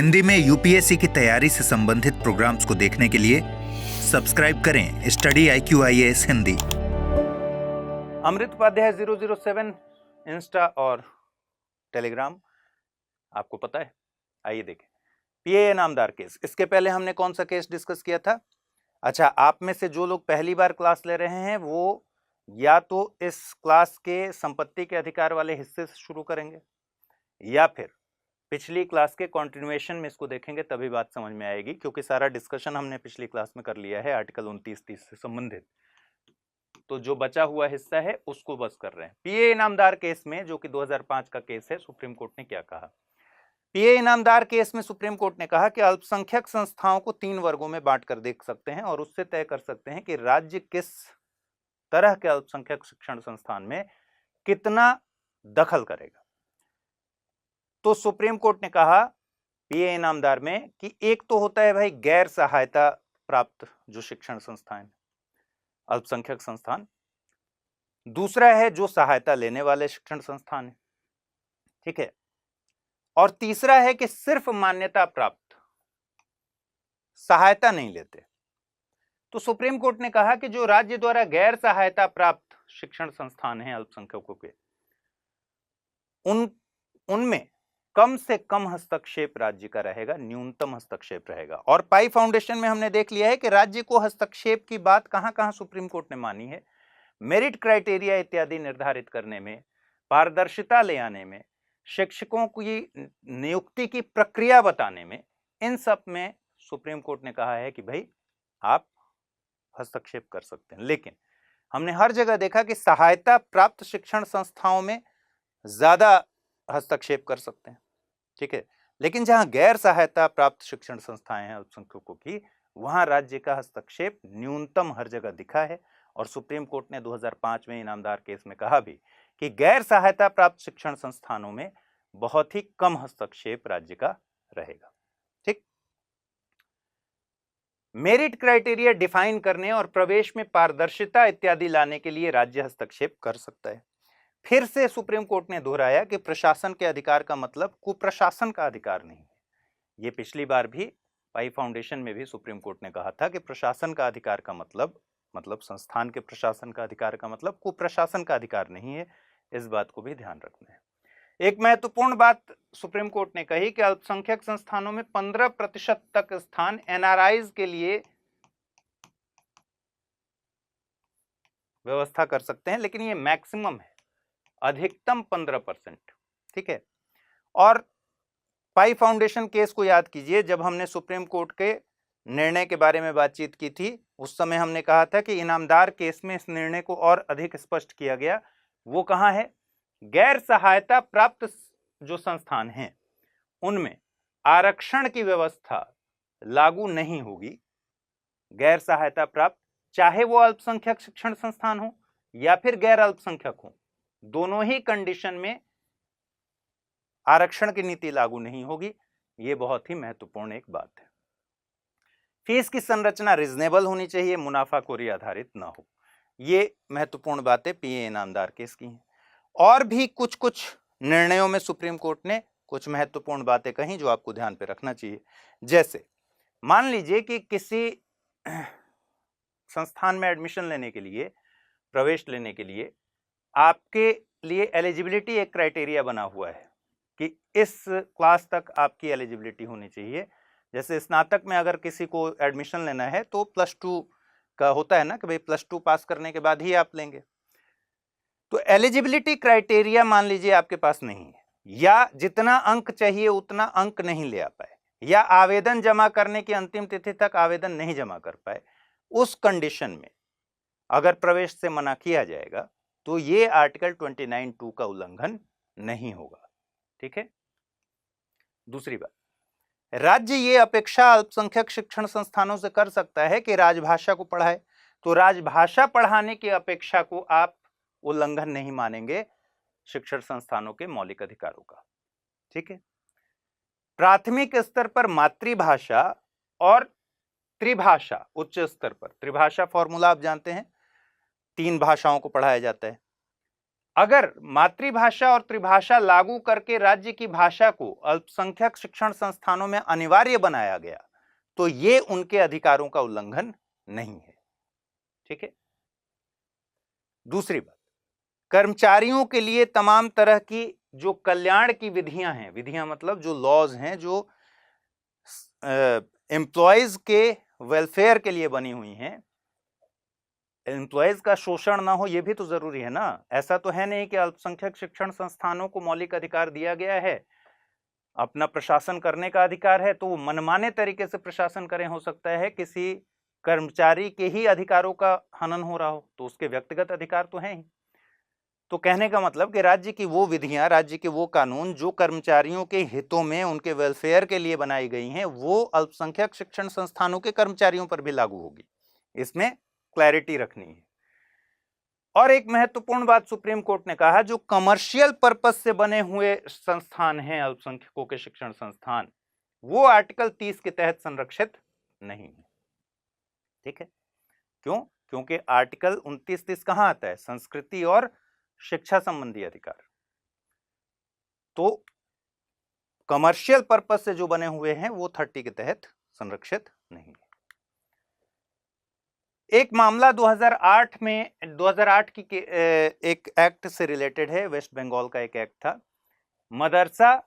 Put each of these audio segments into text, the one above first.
हिंदी में यूपीएससी की तैयारी से संबंधित प्रोग्राम्स को देखने के लिए सब्सक्राइब करें स्टडी IQIAS हिंदी। अमृत उपाध्याय 007 इंस्टा और टेलीग्राम आपको पता है। आइए देखें पीए इनामदार केस। इसके पहले हमने कौन सा केस डिस्कस किया था? अच्छा, आप में से जो लोग पहली बार क्लास ले रहे हैं वो या तो इस क्लास के संपत्ति के अधिकार वाले हिस्से से शुरू करेंगे या फिर पिछली क्लास के कंटिन्यूएशन में इसको देखेंगे, तभी बात समझ में आएगी, क्योंकि सारा डिस्कशन हमने पिछली क्लास में कर लिया है आर्टिकल 29-30 से संबंधित। तो जो बचा हुआ हिस्सा है उसको बस कर रहे हैं। पीए इनामदार केस में, जो कि 2005 का केस है, सुप्रीम कोर्ट ने क्या कहा? पीए इनामदार केस में सुप्रीम कोर्ट ने कहा कि अल्पसंख्यक संस्थाओं को 3 वर्गों में बांटकर देख सकते हैं और उससे तय कर सकते हैं कि राज्य किस तरह के अल्पसंख्यक शिक्षण संस्थान में कितना दखल करेगा। तो सुप्रीम कोर्ट ने कहा पीए इनामदार में कि एक तो होता है भाई गैर सहायता प्राप्त जो शिक्षण संस्थान, अल्पसंख्यक संस्थान, दूसरा है जो सहायता लेने वाले शिक्षण संस्थान है, ठीक है, और तीसरा है कि सिर्फ मान्यता प्राप्त, सहायता नहीं लेते। तो सुप्रीम कोर्ट ने कहा कि जो राज्य द्वारा गैर सहायता प्राप्त शिक्षण संस्थान हैं अल्पसंख्यकों के, उनमें कम से कम हस्तक्षेप राज्य का रहेगा, न्यूनतम हस्तक्षेप रहेगा। और पाई फाउंडेशन में हमने देख लिया है कि राज्य को हस्तक्षेप की बात कहां-कहां सुप्रीम कोर्ट ने मानी है। मेरिट क्राइटेरिया इत्यादि निर्धारित करने में, पारदर्शिता ले आने में, शिक्षकों की नियुक्ति की प्रक्रिया बताने में, इन सब में सुप्रीम कोर्ट ने कहा है कि भाई आप हस्तक्षेप कर सकते हैं। लेकिन हमने हर जगह देखा कि सहायता प्राप्त शिक्षण संस्थाओं में ज्यादा हस्तक्षेप कर सकते हैं, ठीक है, लेकिन जहां गैर सहायता प्राप्त शिक्षण संस्थाएं हैं अल्पसंख्यकों की, वहां राज्य का हस्तक्षेप न्यूनतम हर जगह दिखा है। और सुप्रीम कोर्ट ने 2005 में इनामदार केस में कहा भी कि गैर सहायता प्राप्त शिक्षण संस्थानों में बहुत ही कम हस्तक्षेप राज्य का रहेगा, ठीक। मेरिट क्राइटेरिया डिफाइन करने और प्रवेश में पारदर्शिता इत्यादि लाने के लिए राज्य हस्तक्षेप कर सकता है। फिर से सुप्रीम कोर्ट ने दोहराया कि प्रशासन के अधिकार का मतलब कुप्रशासन का अधिकार नहीं है। ये पिछली बार भी पाई फाउंडेशन में भी सुप्रीम कोर्ट ने कहा था कि प्रशासन का अधिकार का मतलब संस्थान के प्रशासन का अधिकार का मतलब कुप्रशासन का अधिकार नहीं है। इस बात को भी ध्यान रखना है। एक महत्वपूर्ण बात सुप्रीम कोर्ट ने कही कि अल्पसंख्यक संस्थानों में 15% तक स्थान एनआरआईज के लिए व्यवस्था कर सकते हैं, लेकिन ये मैक्सिमम है, अधिकतम 15%, ठीक है। और पाई फाउंडेशन केस को याद कीजिए, जब हमने सुप्रीम कोर्ट के निर्णय के बारे में बातचीत की थी, उस समय हमने कहा था कि इनामदार केस में इस निर्णय को और अधिक स्पष्ट किया गया। वो कहां है? गैर सहायता प्राप्त जो संस्थान हैं उनमें आरक्षण की व्यवस्था लागू नहीं होगी। गैर सहायता प्राप्त, चाहे वो अल्पसंख्यक शिक्षण संस्थान हो या फिर गैर अल्पसंख्यक हो, दोनों ही कंडीशन में आरक्षण की नीति लागू नहीं होगी। यह बहुत ही महत्वपूर्ण एक बात है। फीस की संरचना रिजनेबल होनी चाहिए, मुनाफाखोरी आधारित ना हो। यह महत्वपूर्ण बातें पीए इनामदार केस की हैं। और भी कुछ कुछ निर्णयों में सुप्रीम कोर्ट ने कुछ महत्वपूर्ण बातें कही जो आपको ध्यान पे रखना चाहिए। जैसे मान लीजिए कि किसी संस्थान में एडमिशन लेने के लिए, प्रवेश लेने के लिए आपके लिए एलिजिबिलिटी एक क्राइटेरिया बना हुआ है कि इस क्लास तक आपकी एलिजिबिलिटी होनी चाहिए। जैसे स्नातक में अगर किसी को एडमिशन लेना है तो +2 का होता है ना कि भाई +2 पास करने के बाद ही आप लेंगे। तो एलिजिबिलिटी क्राइटेरिया मान लीजिए आपके पास नहीं है, या जितना अंक चाहिए उतना अंक नहीं ले आ पाए, या आवेदन जमा करने की अंतिम तिथि तक आवेदन नहीं जमा कर पाए, उस कंडीशन में अगर प्रवेश से मना किया जाएगा तो ये आर्टिकल 29(2) का उल्लंघन नहीं होगा, ठीक है। दूसरी बात, राज्य ये अपेक्षा अल्पसंख्यक शिक्षण संस्थानों से कर सकता है कि राजभाषा को पढ़ाए। तो राजभाषा पढ़ाने की अपेक्षा को आप उल्लंघन नहीं मानेंगे शिक्षण संस्थानों के मौलिक अधिकारों का, ठीक है। प्राथमिक स्तर पर मातृभाषा और त्रिभाषा, उच्च स्तर पर त्रिभाषा फॉर्मूला आप जानते हैं, 3 भाषाओं को पढ़ाया जाता है। अगर मातृभाषा और त्रिभाषा लागू करके राज्य की भाषा को अल्पसंख्यक शिक्षण संस्थानों में अनिवार्य बनाया गया तो ये उनके अधिकारों का उल्लंघन नहीं है। ठीक है। दूसरी बात, कर्मचारियों के लिए तमाम तरह की जो कल्याण की विधियां हैं, विधियां मतलब जो लॉज हैं जो एम्प्लॉयज के वेलफेयर के लिए बनी हुई हैं, एम्प्लॉयज का शोषण ना हो ये भी तो जरूरी है ना। ऐसा तो है नहीं कि अल्पसंख्यक शिक्षण संस्थानों को मौलिक अधिकार दिया गया है, अपना प्रशासन करने का अधिकार है, तो वो मनमाने तरीके से प्रशासन करें। हो सकता है किसी कर्मचारी के ही अधिकारों का हनन हो रहा हो, तो उसके व्यक्तिगत अधिकार तो हैं ही। तो कहने का मतलब कि राज्य की वो विधियां, राज्य के वो कानून जो कर्मचारियों के हितों में, उनके वेलफेयर के लिए बनाई गई हैं, वो अल्पसंख्यक शिक्षण संस्थानों के कर्मचारियों पर भी लागू होगी। इसमें क्लैरिटी रखनी है। और एक महत्वपूर्ण बात सुप्रीम कोर्ट ने कहा, जो कमर्शियल पर्पस से बने हुए संस्थान हैं अल्पसंख्यकों के शिक्षण संस्थान, वो आर्टिकल 30 के तहत संरक्षित नहीं है। ठीक है। क्यों? क्योंकि आर्टिकल 29-30 कहां आता है? संस्कृति और शिक्षा संबंधी अधिकार। तो कमर्शियल पर्पस से जो बने हुए हैं वो 30 के तहत संरक्षित नहीं है। एक मामला 2008 की एक एक्ट से रिलेटेड है, वेस्ट बंगाल का एक एक्ट था, मदरसा,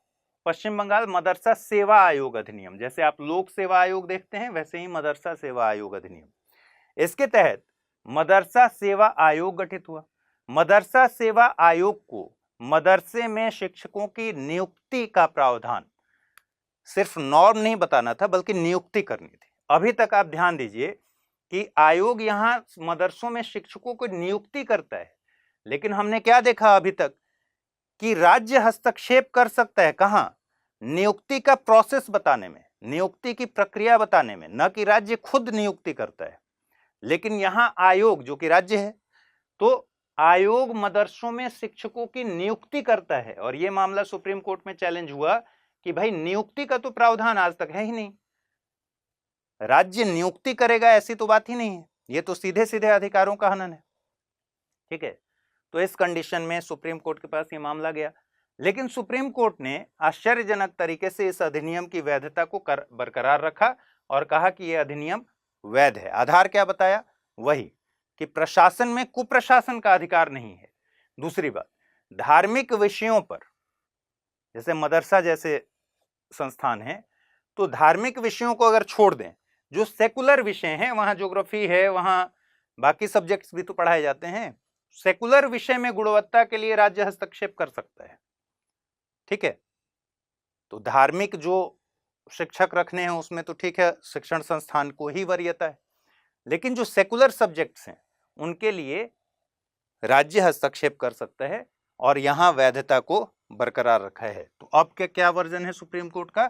पश्चिम बंगाल मदरसा सेवा आयोग अधिनियम। जैसे आप लोक सेवा आयोग देखते हैं वैसे ही मदरसा सेवा आयोग अधिनियम। इसके तहत मदरसा सेवा आयोग गठित हुआ। मदरसा सेवा आयोग को मदरसे में शिक्षकों की नियुक्ति का प्रावधान, सिर्फ नॉर्म नहीं बताना था बल्कि नियुक्ति करनी थी। अभी तक आप ध्यान दीजिए कि आयोग यहां मदरसों में शिक्षकों को नियुक्ति करता है, लेकिन हमने क्या देखा अभी तक कि राज्य हस्तक्षेप कर सकता है। कहां? नियुक्ति का प्रोसेस बताने में, नियुक्ति की प्रक्रिया बताने में, न कि राज्य खुद नियुक्ति करता है। लेकिन यहां आयोग जो कि राज्य है, तो आयोग मदरसों में शिक्षकों की नियुक्ति करता है। और यह मामला सुप्रीम कोर्ट में चैलेंज हुआ कि भाई नियुक्ति का तो प्रावधान आज तक है ही नहीं, राज्य नियुक्ति करेगा ऐसी तो बात ही नहीं है, ये तो सीधे सीधे अधिकारों का हनन है। ठीक है। तो इस कंडीशन में सुप्रीम कोर्ट के पास ये मामला गया, लेकिन सुप्रीम कोर्ट ने आश्चर्यजनक तरीके से इस अधिनियम की वैधता को बरकरार रखा और कहा कि यह अधिनियम वैध है। आधार क्या बताया? वही कि प्रशासन में कुप्रशासन का अधिकार नहीं है। दूसरी बात, धार्मिक विषयों पर, जैसे मदरसा जैसे संस्थान है, तो धार्मिक विषयों को अगर छोड़ दें, जो सेकुलर विषय हैं, वहां ज्योग्राफी है, वहां बाकी सब्जेक्ट्स भी तो पढ़ाए जाते हैं, सेकुलर विषय में गुणवत्ता के लिए राज्य हस्तक्षेप कर सकता है। ठीक है। तो धार्मिक जो शिक्षक रखने हैं उसमें तो ठीक है, शिक्षण संस्थान को ही वरीयता है, लेकिन जो सेकुलर सब्जेक्ट्स हैं उनके लिए राज्य हस्तक्षेप कर सकता है और यहां वैधता को बरकरार रखा है। तो अब क्या वर्जन है सुप्रीम कोर्ट का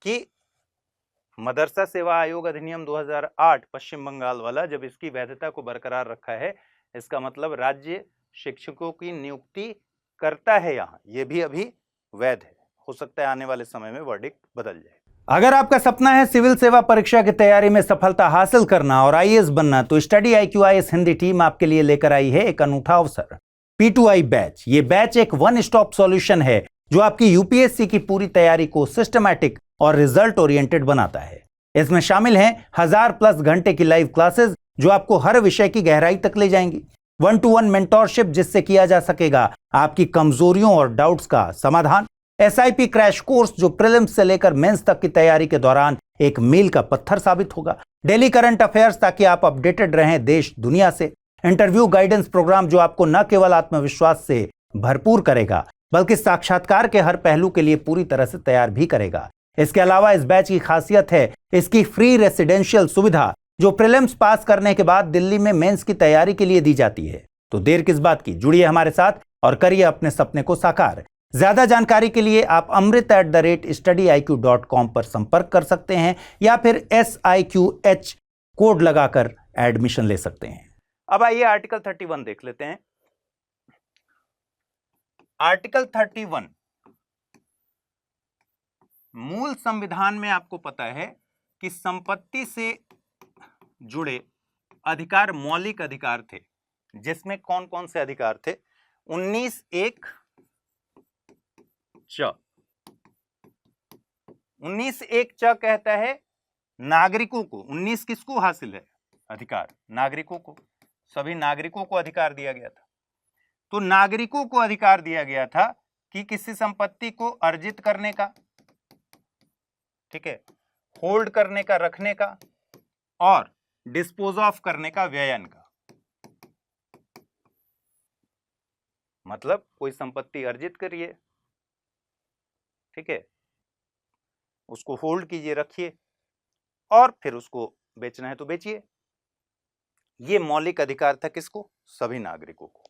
कि मदरसा सेवा आयोग अधिनियम 2008 पश्चिम बंगाल वाला, जब इसकी वैधता को बरकरार रखा है, इसका मतलब राज्य शिक्षकों की नियुक्ति करता है यहां, यह भी अभी वैध है। हो सकता है आने वाले समय में वर्डिक्ट बदल जाए। अगर आपका सपना है सिविल सेवा परीक्षा की तैयारी में सफलता हासिल करना और आईएएस बनना, तो study IQ IAS Hindi team आपके लिए लेकर आई है एक अनूठा अवसर, P2I बैच। ये बैच एक वन स्टॉप सॉल्यूशन है जो आपकी यूपीएससी की पूरी तैयारी को सिस्टमैटिक और रिजल्ट ओरिएंटेड बनाता है। इसमें शामिल हैं 1000+ घंटे की लाइव क्लासेस जो आपको हर विषय की गहराई तक ले जाएंगी, 1-to-1 मेंटोरशिप जिससे किया जा सकेगा आपकी कमजोरियों और डाउट्स का समाधान, SIP क्रैश कोर्स जो प्रीलिम्स से लेकर मेंस तक की तैयारी के दौरान एक मील का पत्थर साबित होगा, डेली करंट अफेयर्स ताकि आप अपडेटेड रहें देश दुनिया से, इंटरव्यू गाइडेंस प्रोग्राम जो आपको न केवल आत्मविश्वास से भरपूर करेगा बल्कि साक्षात्कार के हर पहलू के लिए पूरी तरह से तैयार भी करेगा। इसके अलावा इस बैच की खासियत है इसकी फ्री रेसिडेंशियल सुविधा जो प्रीलिम्स पास करने के बाद दिल्ली में मेंस की तैयारी के लिए दी जाती है। तो देर किस बात की, जुड़िए हमारे साथ और करिए अपने सपने को साकार। ज्यादा जानकारी के लिए आप amrit@studiiq.com पर संपर्क कर सकते हैं या फिर SIQH कोड लगाकर एडमिशन ले सकते हैं। अब आइए आर्टिकल 31 देख लेते हैं। आर्टिकल 31 मूल संविधान में आपको पता है कि संपत्ति से जुड़े अधिकार मौलिक अधिकार थे, जिसमें कौन कौन से अधिकार थे 19 एक च 19 एक च कहता है नागरिकों को, 19 किसको हासिल है अधिकार, नागरिकों को, सभी नागरिकों को अधिकार दिया गया था। तो नागरिकों को अधिकार दिया गया था कि किसी संपत्ति को अर्जित करने का, ठीक है, होल्ड करने का, रखने का, और डिस्पोज ऑफ करने का, व्ययन का। मतलब कोई संपत्ति अर्जित करिए, ठीक है, उसको होल्ड कीजिए, रखिए, और फिर उसको बेचना है तो बेचिए। ये मौलिक अधिकार था किसको, सभी नागरिकों को।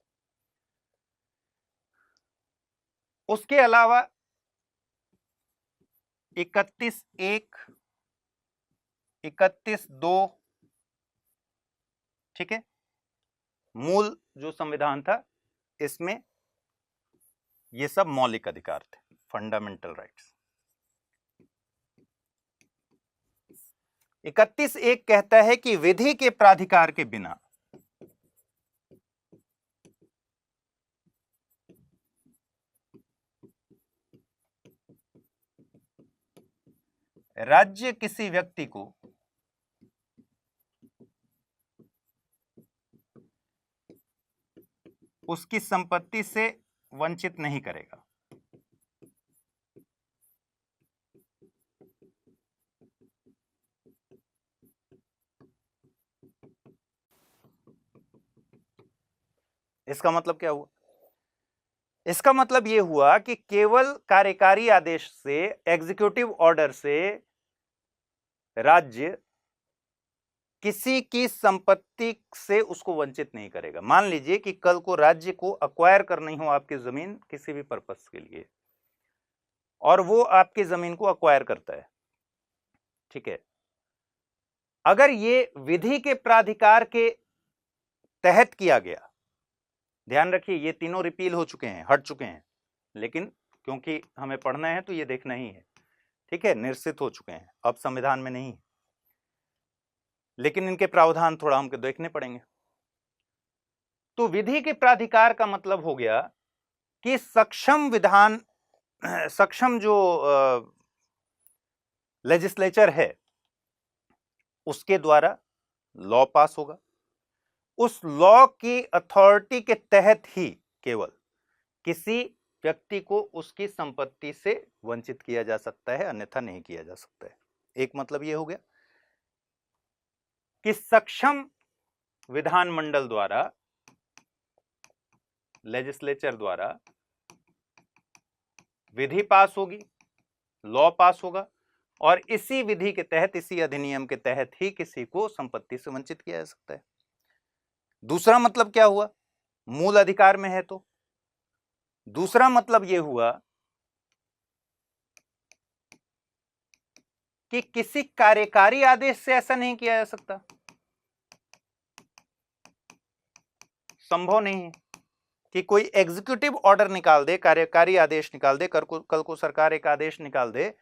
उसके अलावा 31 एक, 31 दो, ठीक है, मूल जो संविधान था इसमें ये सब मौलिक अधिकार थे, फंडामेंटल राइट्स। 31 एक कहता है कि विधि के प्राधिकार के बिना राज्य किसी व्यक्ति को उसकी संपत्ति से वंचित नहीं करेगा। इसका मतलब क्या हुआ, इसका मतलब यह हुआ कि केवल कार्यकारी आदेश से, एग्जीक्यूटिव ऑर्डर से राज्य किसी की संपत्ति से उसको वंचित नहीं करेगा। मान लीजिए कि कल को राज्य को अक्वायर करनी हो आपकी जमीन किसी भी पर्पस के लिए, और वो आपकी जमीन को अक्वायर करता है, ठीक है, अगर ये विधि के प्राधिकार के तहत किया गया, ध्यान रखिए ये तीनों रिपील हो चुके हैं, हट चुके हैं, लेकिन क्योंकि हमें पढ़ना है तो ये देखना ही है, ठीक है, निरसित हो चुके हैं, अब संविधान में नहीं, लेकिन इनके प्रावधान थोड़ा हमको देखने पड़ेंगे। तो विधि के प्राधिकार का मतलब हो गया कि सक्षम विधान, सक्षम जो लेजिस्लेचर है उसके द्वारा लॉ पास होगा, उस लॉ की अथॉरिटी के तहत ही केवल किसी व्यक्ति को उसकी संपत्ति से वंचित किया जा सकता है, अन्यथा नहीं किया जा सकता है। एक मतलब यह हो गया कि सक्षम विधानमंडल द्वारा, लेजिस्लेचर द्वारा विधि पास होगी, लॉ पास होगा, और इसी विधि के तहत, इसी अधिनियम के तहत ही किसी को संपत्ति से वंचित किया जा सकता है। दूसरा मतलब क्या हुआ, मूल अधिकार में है तो दूसरा मतलब यह हुआ कि किसी कार्यकारी आदेश से ऐसा नहीं किया जा सकता, संभव नहीं है कि कोई एग्जीक्यूटिव ऑर्डर निकाल दे, कार्यकारी आदेश निकाल दे, कल को सरकार एक आदेश निकाल दे,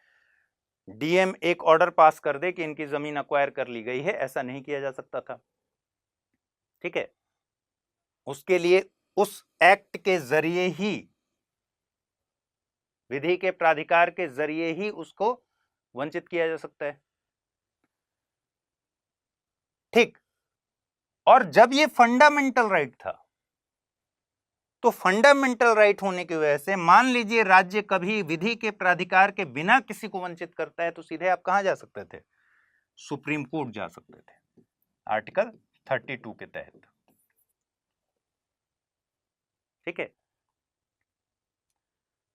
डीएम एक ऑर्डर पास कर दे कि इनकी जमीन अक्वायर कर ली गई है, ऐसा नहीं किया जा सकता था, ठीक है। उसके लिए उस एक्ट के जरिए ही, विधि के प्राधिकार के जरिए ही उसको वंचित किया जा सकता है, ठीक। और जब ये फंडामेंटल राइट था, तो फंडामेंटल राइट होने की वजह से मान लीजिए राज्य कभी विधि के प्राधिकार के बिना किसी को वंचित करता है, तो सीधे आप कहां जा सकते थे, सुप्रीम कोर्ट जा सकते थे, आर्टिकल 32 के तहत, ठीक है।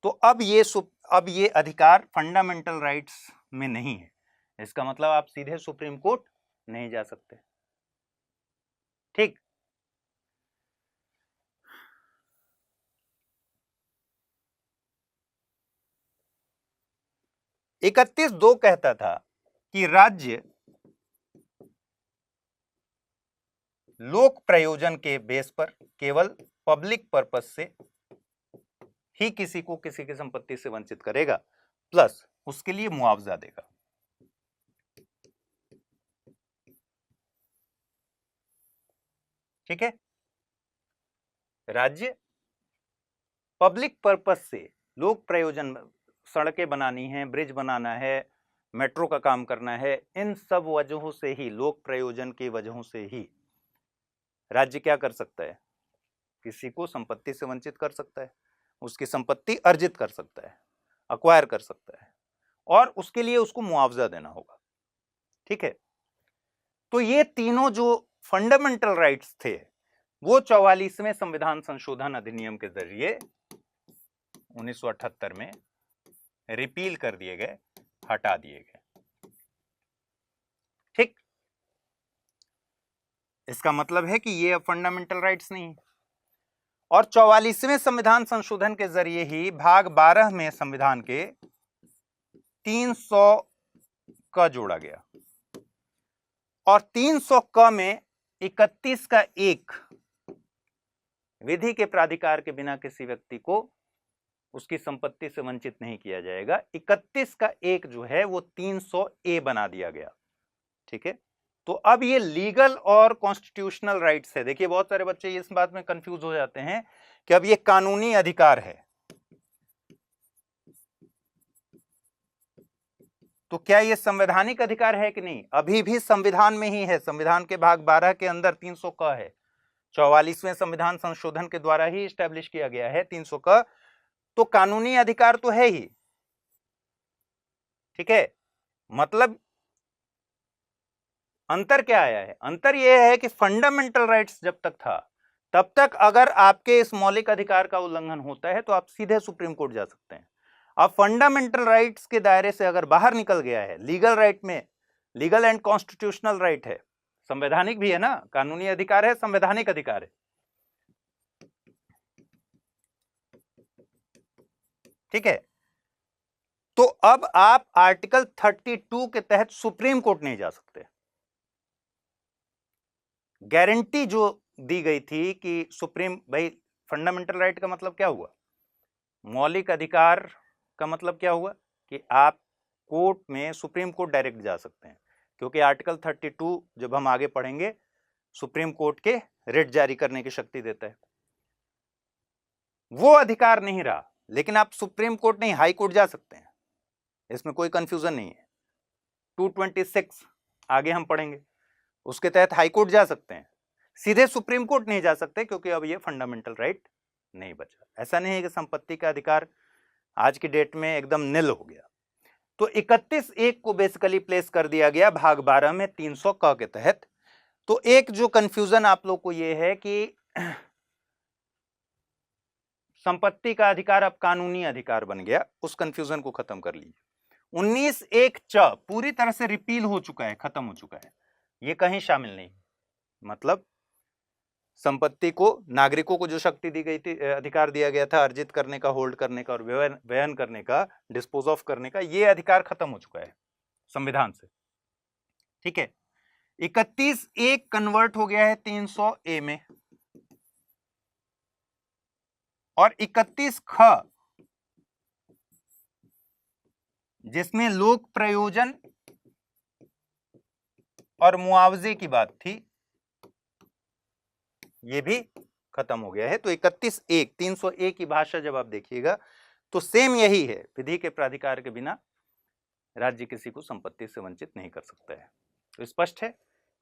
तो अब ये अधिकार फंडामेंटल राइट्स में नहीं है, इसका मतलब आप सीधे सुप्रीम कोर्ट नहीं जा सकते, ठीक। इकतीस दो कहता था कि राज्य लोक प्रयोजन के बेस पर केवल पब्लिक पर्पस से ही किसी को किसी की संपत्ति से वंचित करेगा, प्लस उसके लिए मुआवजा देगा, ठीक है। राज्य पब्लिक पर्पस से, लोक प्रयोजन, सड़कें बनानी है, ब्रिज बनाना है, मेट्रो का काम करना है, इन सब वजहों से ही, लोक प्रयोजन की वजहों से ही राज्य क्या कर सकता है, किसी को संपत्ति से वंचित कर सकता है, उसकी संपत्ति अर्जित कर सकता है, अक्वायर कर सकता है, और उसके लिए उसको मुआवजा देना होगा। ठीक है, तो ये तीनों जो फंडामेंटल राइट्स थे वो 44वें संविधान संशोधन अधिनियम के जरिए 1978 में रिपील कर दिए गए, हटा दिए गए। ठीक, इसका मतलब है कि ये अब फंडामेंटल राइट्स नहीं। और 44वें संविधान संशोधन के जरिए ही भाग 12 में संविधान के 300 का जोड़ा गया, और 300 क में 31 का 1 विधि के प्राधिकार के बिना किसी व्यक्ति को उसकी संपत्ति से वंचित नहीं किया जाएगा। 31 का 1 जो है वो 300A बना दिया गया। ठीक है, तो अब ये लीगल और कॉन्स्टिट्यूशनल राइट्स है। देखिए, बहुत सारे बच्चे इस बात में कंफ्यूज हो जाते हैं कि अब ये कानूनी अधिकार है, तो क्या ये संवैधानिक अधिकार है कि नहीं? अभी भी संविधान में ही है, संविधान के भाग 12 के अंदर 300 का है, 44वें संविधान संशोधन के द्वारा ही स्टैब्लिश किया गया है 300 का, तो कानूनी अधिकार तो है ही। ठीक है, मतलब अंतर क्या आया है? अंतर यह है कि फंडामेंटल राइट्स जब तक था तब तक अगर आपके इस मौलिक अधिकार का उल्लंघन होता है तो आप सीधे सुप्रीम कोर्ट जा सकते हैं। अब फंडामेंटल राइट्स के दायरे से अगर बाहर निकल गया है, लीगल राइट में, लीगल एंड कॉन्स्टिट्यूशनल राइट है, संवैधानिक भी है ना, कानूनी अधिकार है, संवैधानिक अधिकार है। ठीक है, तो अब आप आर्टिकल 32 के तहत सुप्रीम कोर्ट नहीं जा सकते। गारंटी जो दी गई थी कि सुप्रीम, भाई फंडामेंटल राइट का मतलब क्या हुआ, मौलिक अधिकार का मतलब क्या हुआ कि आप कोर्ट में, सुप्रीम कोर्ट डायरेक्ट जा सकते हैं, क्योंकि आर्टिकल 32 जब हम आगे पढ़ेंगे सुप्रीम कोर्ट के रिट जारी करने की शक्ति देता है। वो अधिकार नहीं रहा, लेकिन आप सुप्रीम कोर्ट नहीं, हाई कोर्ट जा सकते हैं, इसमें कोई कंफ्यूजन नहीं है। 226 आगे हम पढ़ेंगे, उसके तहत हाई कोर्ट जा सकते हैं, सीधे सुप्रीम कोर्ट नहीं जा सकते, क्योंकि अब ये फंडामेंटल राइट नहीं बचा। ऐसा नहीं है कि संपत्ति का अधिकार आज की डेट में एकदम निल हो गया। तो 31(1) को बेसिकली प्लेस कर दिया गया भाग 12 में 300 क के तहत। तो एक जो कंफ्यूजन आप लोग को ये है कि संपत्ति का अधिकार अब कानूनी अधिकार बन गया, उस कंफ्यूजन को खत्म कर लीजिए। 19(1) च पूरी तरह से रिपील हो चुका है, खत्म हो चुका है, ये कहीं शामिल नहीं। मतलब संपत्ति को, नागरिकों को जो शक्ति दी गई थी, अधिकार दिया गया था अर्जित करने का, होल्ड करने का और वहन करने का, डिस्पोज ऑफ करने का, ये अधिकार खत्म हो चुका है संविधान से। ठीक है, 31(1) कन्वर्ट हो गया है 300A में, और 31 ख जिसमें लोक प्रयोजन और मुआवजे की बात थी, ये भी खत्म हो गया है। तो 31(1) 300A की भाषा जब आप देखिएगा तो सेम यही है, विधि के प्राधिकार के बिना राज्य किसी को संपत्ति से वंचित नहीं कर सकता है। तो स्पष्ट है,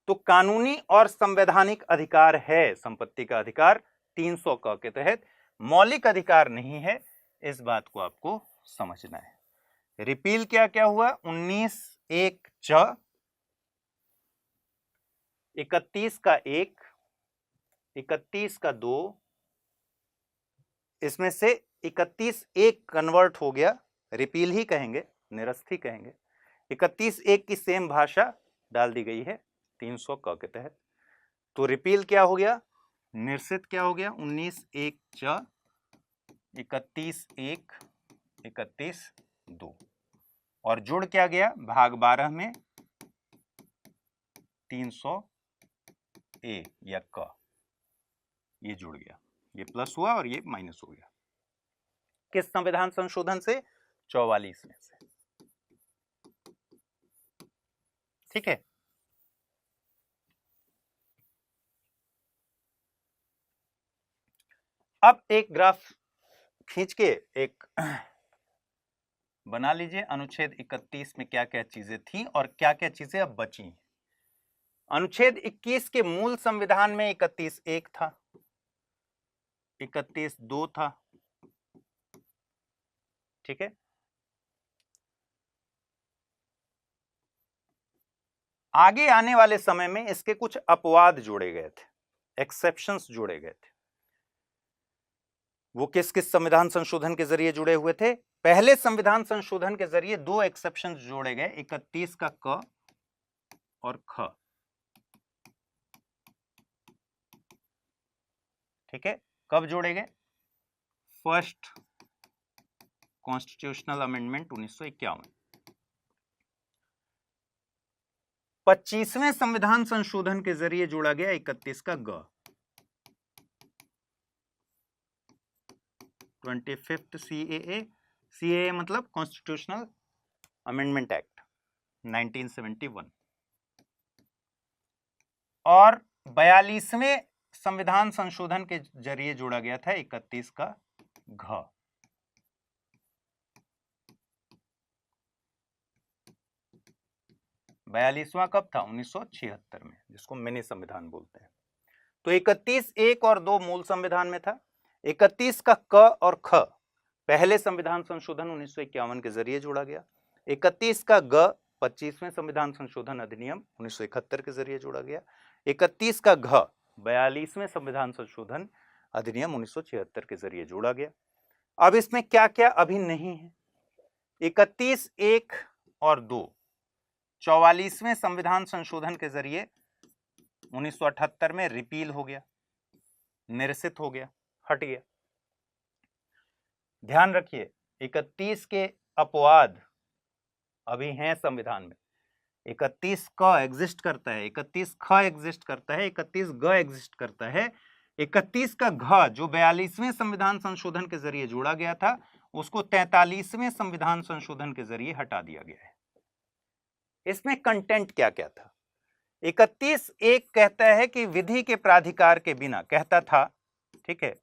तो कानूनी और संवैधानिक अधिकार है संपत्ति का अधिकार 300 क के तहत, मौलिक अधिकार नहीं है, इस बात को आपको समझना है। रिपील क्या क्या हुआ, 19(1) च, 31 का 1, 31 का 2, इसमें से 31(1) कन्वर्ट हो गया, रिपील ही कहेंगे, निरस्त ही कहेंगे। 31(1) की सेम भाषा डाल दी गई है 300 क के तहत। तो रिपील क्या हो गया, निरसित क्या हो गया, 19(1) च, 31(1), 31(2), और जुड़ क्या गया भाग 12 में 300A या क, ये जुड़ गया, ये प्लस हुआ और ये माइनस हो गया। किस संविधान संशोधन से, 44 में से। ठीक है, अब एक ग्राफ खींच के एक बना लीजिए अनुच्छेद 31 में क्या क्या चीजें थी और क्या क्या चीजें अब बची। अनुच्छेद 21 के मूल संविधान में 31(1) था, 31(2) था, ठीक है। आगे आने वाले समय में इसके कुछ अपवाद जोड़े गए थे, एक्सेप्शंस जोड़े गए थे। वो किस किस संविधान संशोधन के जरिए जुड़े हुए थे? पहले संविधान संशोधन के जरिए 2 एक्सेप्शंस जोड़े गए, 31 का क और ख, ठीक है। कब जोड़े गए? First constitutional amendment 1951। 25वें संविधान संशोधन के जरिए जोड़ा गया 31 का ग, 25th CAA। CAA मतलब कॉन्स्टिट्यूशनल अमेंडमेंट एक्ट 1971। और 42वें संविधान संशोधन के जरिए जोड़ा गया था 31 का घ। बयालीसवां कब था? 1976 में, जिसको मिनी संविधान बोलते हैं। तो 31(1) और 2 मूल संविधान में था। 31 का क और ख पहले संविधान संशोधन 1951 के जरिए जोड़ा गया। 31 का ग 25वें संविधान संशोधन अधिनियम 1971 के जरिए जोड़ा गया। 31 का घ 42वें संविधान संशोधन अधिनियम 1976 के जरिए जोड़ा गया। अब इसमें क्या क्या अभी नहीं है? 31(1) और 2 44वें संविधान संशोधन के जरिए 1978 में रिपील हो गया, निरसित हो गया, हट गया। ध्यान रखिए 31 के अपवाद अभी हैं संविधान में। 31 क एग्जिस्ट करता है, 31 ख एग्जिस्ट करता है, 31 ग एग्जिस्ट करता है। 31 का घ जो 42वें संविधान संशोधन के जरिए जोड़ा गया था, उसको 43वें संविधान संशोधन के जरिए हटा दिया गया है। इसमें कंटेंट क्या क्या था? 31(1) कहता है कि विधि के प्राधिकार के बिना, कहता था, ठीक है,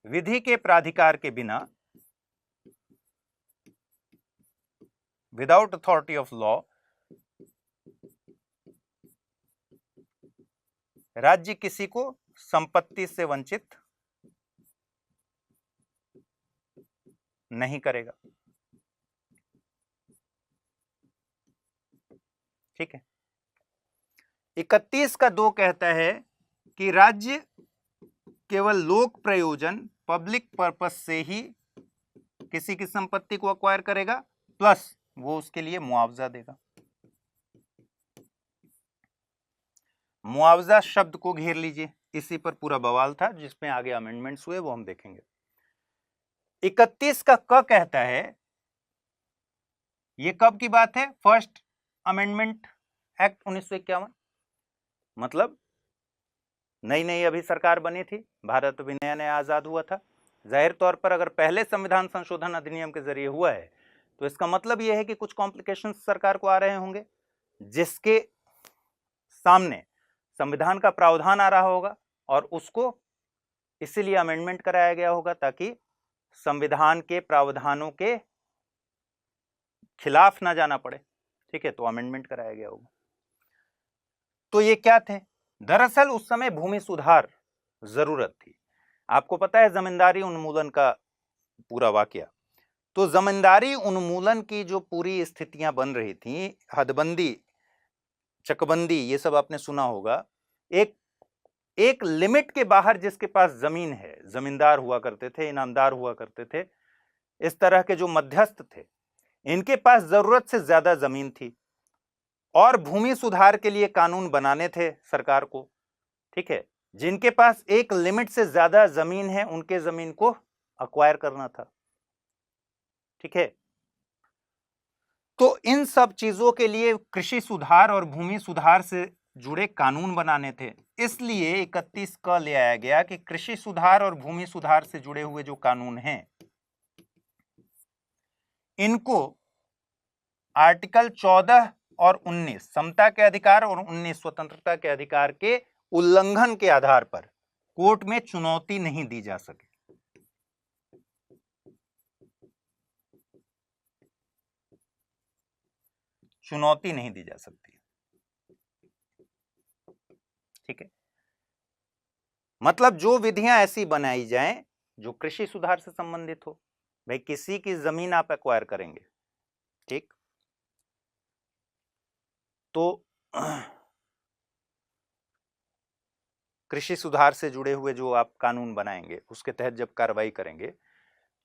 विधि के प्राधिकार के बिना, विदाउट अथॉरिटी ऑफ लॉ, राज्य किसी को संपत्ति से वंचित नहीं करेगा, ठीक है। 31 का 2 कहता है कि राज्य केवल लोक प्रयोजन, पब्लिक पर्पस से ही किसी की संपत्ति को अक्वायर करेगा, प्लस वो उसके लिए मुआवजा देगा। मुआवजा शब्द को घेर लीजिए, इसी पर पूरा बवाल था, जिसमें आगे अमेंडमेंट्स हुए वो हम देखेंगे। 31 का क कहता है, ये कब की बात है? फर्स्ट अमेंडमेंट एक्ट 1951, मतलब नई नई अभी सरकार बनी थी, भारत अभी नया नया आजाद हुआ था। जाहिर तौर पर अगर पहले संविधान संशोधन अधिनियम के जरिए हुआ है तो इसका मतलब यह है कि कुछ कॉम्प्लिकेशंस सरकार को आ रहे होंगे, जिसके सामने संविधान का प्रावधान आ रहा होगा और उसको इसीलिए अमेंडमेंट कराया गया होगा, ताकि संविधान के प्रावधानों के खिलाफ ना जाना पड़े, ठीक है। तो अमेंडमेंट कराया गया होगा। तो ये क्या थे? दरअसल उस समय भूमि सुधार जरूरत थी। आपको पता है जमींदारी उन्मूलन का पूरा वाकया। तो जमींदारी उन्मूलन की जो पूरी स्थितियां बन रही थी, हदबंदी, चकबंदी, ये सब आपने सुना होगा। एक लिमिट के बाहर जिसके पास जमीन है, जमींदार हुआ करते थे, इनामदार हुआ करते थे, इस तरह के जो मध्यस्थ थे, इनके पास जरूरत से ज्यादा जमीन थी और भूमि सुधार के लिए कानून बनाने थे सरकार को, ठीक है। जिनके पास एक लिमिट से ज्यादा जमीन है, उनके जमीन को अक्वायर करना था, ठीक है। तो इन सब चीजों के लिए कृषि सुधार और भूमि सुधार से जुड़े कानून बनाने थे। इसलिए 31 क ले आया गया कि कृषि सुधार और भूमि सुधार से जुड़े हुए जो कानून हैं, इनको आर्टिकल 14 और 19 समता के अधिकार और 19 स्वतंत्रता के अधिकार के उल्लंघन के आधार पर कोर्ट में चुनौती नहीं दी जा सके। चुनौती नहीं दी जा सकती। ठीक है, मतलब जो विधियां ऐसी बनाई जाएं जो कृषि सुधार से संबंधित हो। भाई किसी की जमीन आप एक्वायर करेंगे, ठीक, तो कृषि सुधार से जुड़े हुए जो आप कानून बनाएंगे उसके तहत जब कार्रवाई करेंगे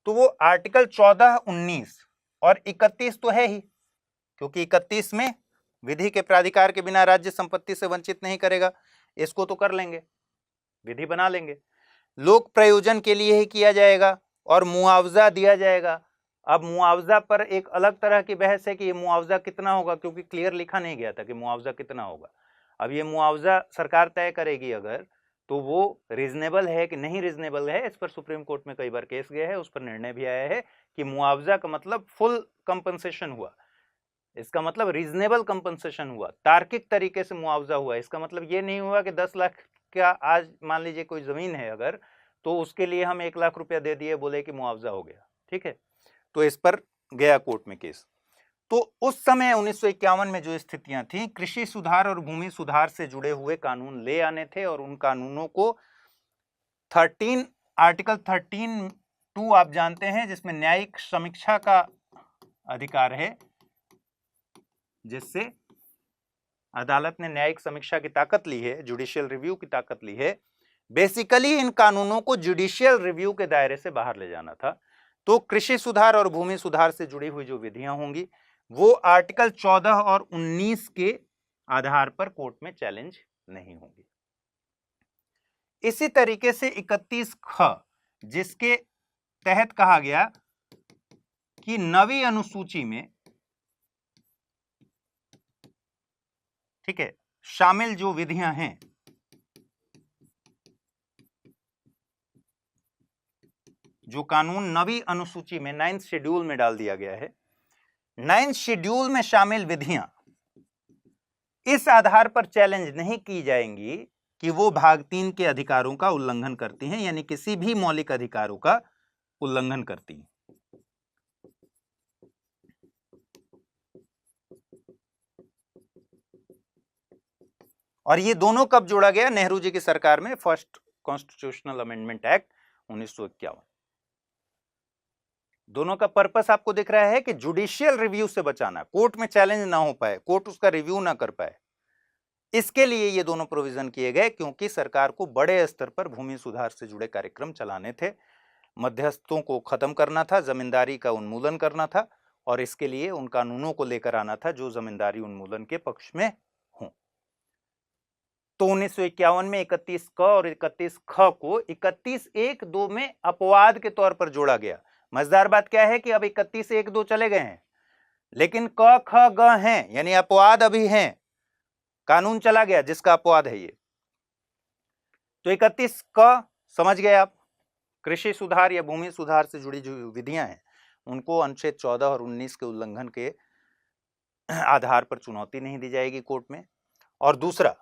तो वो आर्टिकल 14, 19 और 31 तो है ही, क्योंकि 31 में विधि के प्राधिकार के बिना राज्य संपत्ति से वंचित नहीं करेगा, इसको तो कर लेंगे, विधि बना लेंगे। लोक प्रयोजन के लिए ही किया जाएगा और मुआवजा दिया जाएगा। अब मुआवजा पर एक अलग तरह की बहस है कि ये मुआवजा कितना होगा, क्योंकि क्लियर लिखा नहीं गया था कि मुआवजा कितना होगा। अब ये मुआवजा सरकार तय करेगी अगर, तो वो रीजनेबल है कि नहीं रीजनेबल है, इस पर सुप्रीम कोर्ट में कई बार केस गया है, उस पर निर्णय भी आया है कि मुआवजा का मतलब फुल कंपनसेशन हुआ, इसका मतलब रीजनेबल कंपनसेशन हुआ, तार्किक तरीके से मुआवजा हुआ। इसका मतलब ये नहीं हुआ कि 10 लाख का, आज मान लीजिए कोई जमीन है अगर, तो उसके लिए हम 1 लाख रुपया दे दिए, बोले कि मुआवजा हो गया, ठीक है, तो इस पर गया कोर्ट में केस। तो उस समय 1951 में जो स्थितियां थी, कृषि सुधार और भूमि सुधार से जुड़े हुए कानून ले आने थे और उन कानूनों को आर्टिकल 13(2) आप जानते हैं, जिसमें न्यायिक समीक्षा का अधिकार है, जिससे अदालत ने न्यायिक समीक्षा की ताकत ली है, जुडिशियल रिव्यू की ताकत ली है। बेसिकली इन कानूनों को जुडिशियल रिव्यू के दायरे से बाहर ले जाना था। तो कृषि सुधार और भूमि सुधार से जुड़ी हुई जो विधियां होंगी वो आर्टिकल 14 और 19 के आधार पर कोर्ट में चैलेंज नहीं होंगी। इसी तरीके से 31 ख, जिसके तहत कहा गया कि नवी अनुसूची में, ठीक है, शामिल जो विधियां हैं, जो कानून नवी अनुसूची में 9th शेड्यूल में डाल दिया गया है, 9th शेड्यूल में शामिल विधियां इस आधार पर चैलेंज नहीं की जाएंगी कि वो भाग 3 के अधिकारों का उल्लंघन करती हैं, यानी किसी भी मौलिक अधिकारों का उल्लंघन करती हैं। और ये दोनों कब जोड़ा गया? नेहरू जी की सरकार में, फर्स्ट कॉन्स्टिट्यूशनल अमेंडमेंट एक्ट 1951। दोनों का पर्पस आपको दिख रहा है कि जुडिशियल रिव्यू से बचाना, कोर्ट में चैलेंज ना हो पाए, कोर्ट उसका रिव्यू ना कर पाए, इसके लिए ये दोनों प्रोविजन किए गए, क्योंकि सरकार को बड़े स्तर पर भूमि सुधार से जुड़े कार्यक्रम चलाने थे, मध्यस्थों को खत्म करना था, जमींदारी का उन्मूलन करना था, और इसके लिए उन कानूनों को लेकर आना था जो जमींदारी उन्मूलन के पक्ष में हों। तो 1951 में 31 क और 31 ख को 31(1)(2) में अपवाद के तौर पर जोड़ा गया। मजेदार बात क्या है कि अब 31(1)(2) चले गए हैं, लेकिन क ख ग हैं, यानी अपवाद अभी हैं, कानून चला गया जिसका अपवाद है ये। तो 31 क समझ गए आप, कृषि सुधार या भूमि सुधार से जुड़ी जो विधियां हैं उनको अनुच्छेद 14 और 19 के उल्लंघन के आधार पर चुनौती नहीं दी जाएगी कोर्ट में। और दूसरा,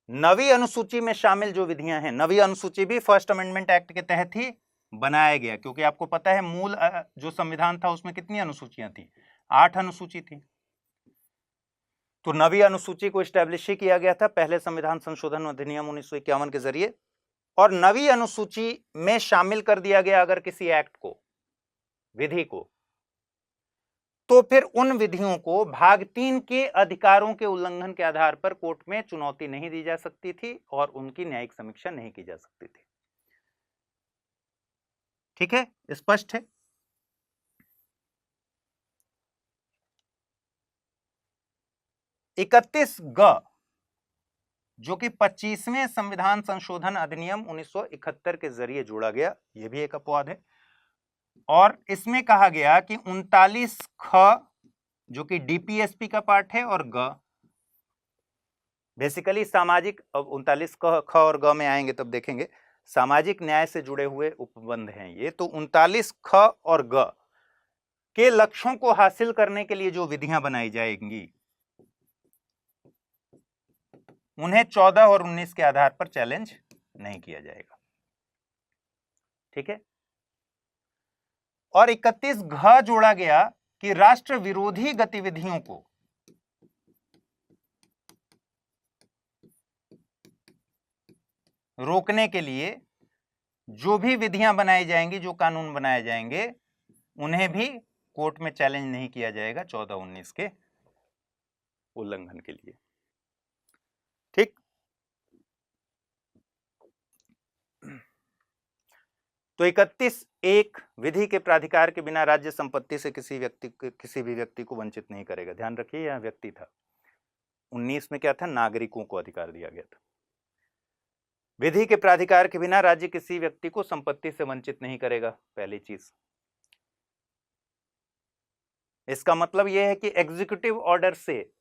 नवी अनुसूची में शामिल जो विधियां हैं, नवी अनुसूची भी फर्स्ट अमेंडमेंट एक्ट के तहत ही बनाया गया, क्योंकि आपको पता है मूल जो संविधान था उसमें कितनी अनुसूचियां थी? 8 अनुसूची थी। तो नवी अनुसूची को स्टैब्लिश किया गया था पहले संविधान संशोधन अधिनियम 1951 के जरिए, और नवी अनुसूची में शामिल कर दिया गया अगर किसी एक्ट को, विधि को, तो फिर उन विधियों को भाग 3 के अधिकारों के उल्लंघन के आधार पर कोर्ट में चुनौती नहीं दी जा सकती थी और उनकी न्यायिक समीक्षा नहीं की जा सकती थी। ठीक है, स्पष्ट है? इकतीस ग, जो कि 25वें संविधान संशोधन अधिनियम 1971 के जरिए जोड़ा गया, यह भी एक अपवाद है। और इसमें कहा गया कि 39 ख, जो कि डीपीएसपी का पार्ट है, और ग बेसिकली सामाजिक, अब 39 ख और ग में आएंगे तब देखेंगे, सामाजिक न्याय से जुड़े हुए उपबंध हैं ये। तो 39 ख और ग के लक्ष्यों को हासिल करने के लिए जो विधियां बनाई जाएंगी उन्हें 14 और 19 के आधार पर चैलेंज नहीं किया जाएगा। ठीक है, और 31 घ जोड़ा गया कि राष्ट्र विरोधी गतिविधियों को रोकने के लिए जो भी विधियां बनाई जाएंगी, जो कानून बनाए जाएंगे, उन्हें भी कोर्ट में चैलेंज नहीं किया जाएगा 14-19 के उल्लंघन के लिए। ठीक, तो 31(1) विधि के प्राधिकार के बिना राज्य संपत्ति से किसी भी व्यक्ति को वंचित नहीं करेगा। ध्यान रखिए, यह व्यक्ति था। 19 में क्या था? नागरिकों को अधिकार दिया गया था। विधि के प्राधिकार के बिना राज्य किसी व्यक्ति को संपत्ति से वंचित नहीं करेगा, पहली चीज। इसका मतलब यह है कि एग्जीक्यूटिव ऑर्डर से,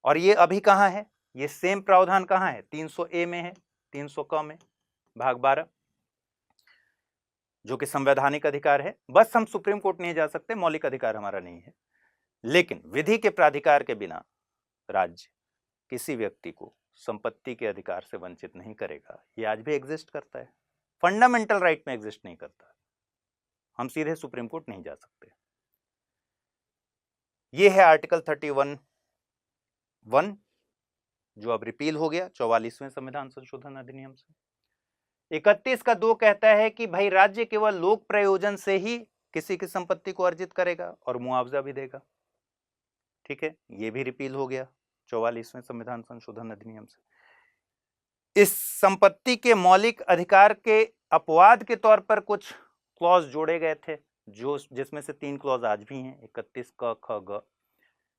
और ये अभी कहां है? ये सेम प्रावधान कहां है? 300A में है, 300 में, भाग 12, जो कि संवैधानिक अधिकार है। बस हम सुप्रीम कोर्ट नहीं जा सकते, मौलिक अधिकार हमारा नहीं है। लेकिन विधि के प्राधिकार के बिना राज्य किसी व्यक्ति को संपत्ति के अधिकार से वंचित नहीं करेगा। ये आज भी एग्जिस्ट करता है, फंडामेंटल राइट में एग्जिस्ट नहीं करता। हम सीधे सुप्रीम कोर्ट नहीं जा सकते। ये है आर्टिकल 31(1) जो अब रिपील हो गया 44वें संविधान संशोधन अधिनियम से। 31(2) कहता है कि भाई राज्य केवल लोक प्रयोजन से ही किसी की संपत्ति को अर्जित करेगा और मुआवजा भी देगा। ठीक है, ये भी रिपील हो गया 44वें संविधान संशोधन अधिनियम से। इस संपत्ति के मौलिक अधिकार के अपवाद के तौर पर कुछ क्लॉज जोड़े गए थे, जिसमें से 3 क्लॉज आज भी हैं, 31 क, ख, ग।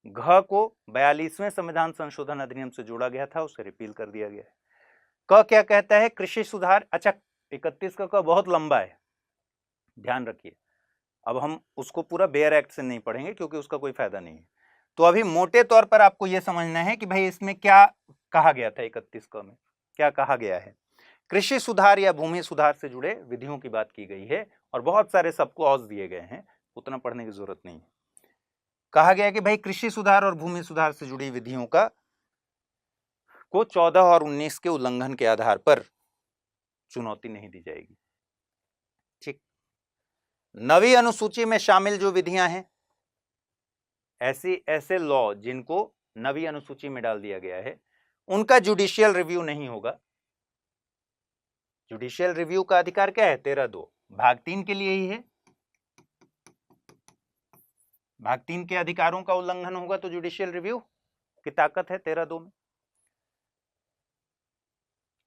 घ को 42वें संविधान संशोधन अधिनियम से जोड़ा गया था, उसे रिपील कर दिया गया है। क क्या कहता है? कृषि सुधार। अच्छा, 31 का क बहुत लंबा है, ध्यान रखिए। अब हम उसको पूरा बेयर एक्ट से नहीं पढ़ेंगे क्योंकि उसका कोई फायदा नहीं है। तो अभी मोटे तौर पर आपको यह समझना है कि भाई इसमें क्या कहा गया था। 31 क में क्या कहा गया है? कृषि सुधार या भूमि सुधार से जुड़े विधियों की बात की गई है और बहुत सारे सब क्लॉज दिए गए हैं, उतना पढ़ने की जरूरत नहीं है। कहा गया कि भाई कृषि सुधार और भूमि सुधार से जुड़ी विधियों को 14 और 19 के उल्लंघन के आधार पर चुनौती नहीं दी जाएगी। ठीक, नवी अनुसूची में शामिल जो विधियां हैं, ऐसे लॉ जिनको नवी अनुसूची में डाल दिया गया है, उनका जुडिशियल रिव्यू नहीं होगा। जुडिशियल रिव्यू का अधिकार क्या है? 13(2) भाग 3 के लिए ही है। भाग 3 के अधिकारों का उल्लंघन होगा तो जुडिशियल रिव्यू की ताकत है 13(2) में।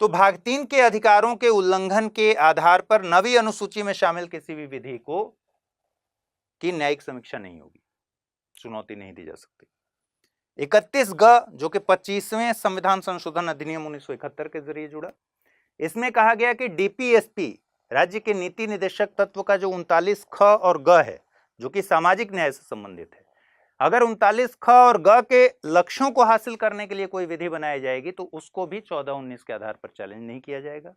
तो भाग 3 के अधिकारों के उल्लंघन के आधार पर नवी अनुसूची में शामिल किसी भी विधि की न्यायिक समीक्षा नहीं होगी, चुनौती नहीं दी जा सकती। 31(ग) जो कि 25वें संविधान संशोधन अधिनियम 1971 के जरिए जुड़ा, इसमें कहा गया कि डीपीएसपी राज्य के नीति निदेशक तत्व का जो 39(ख) और (ग) है, जो कि सामाजिक न्याय से संबंधित है, अगर 39(ख) और (ग) के लक्ष्यों को हासिल करने के लिए कोई विधि बनाई जाएगी तो उसको भी 14-19 के आधार पर चैलेंज नहीं किया जाएगा।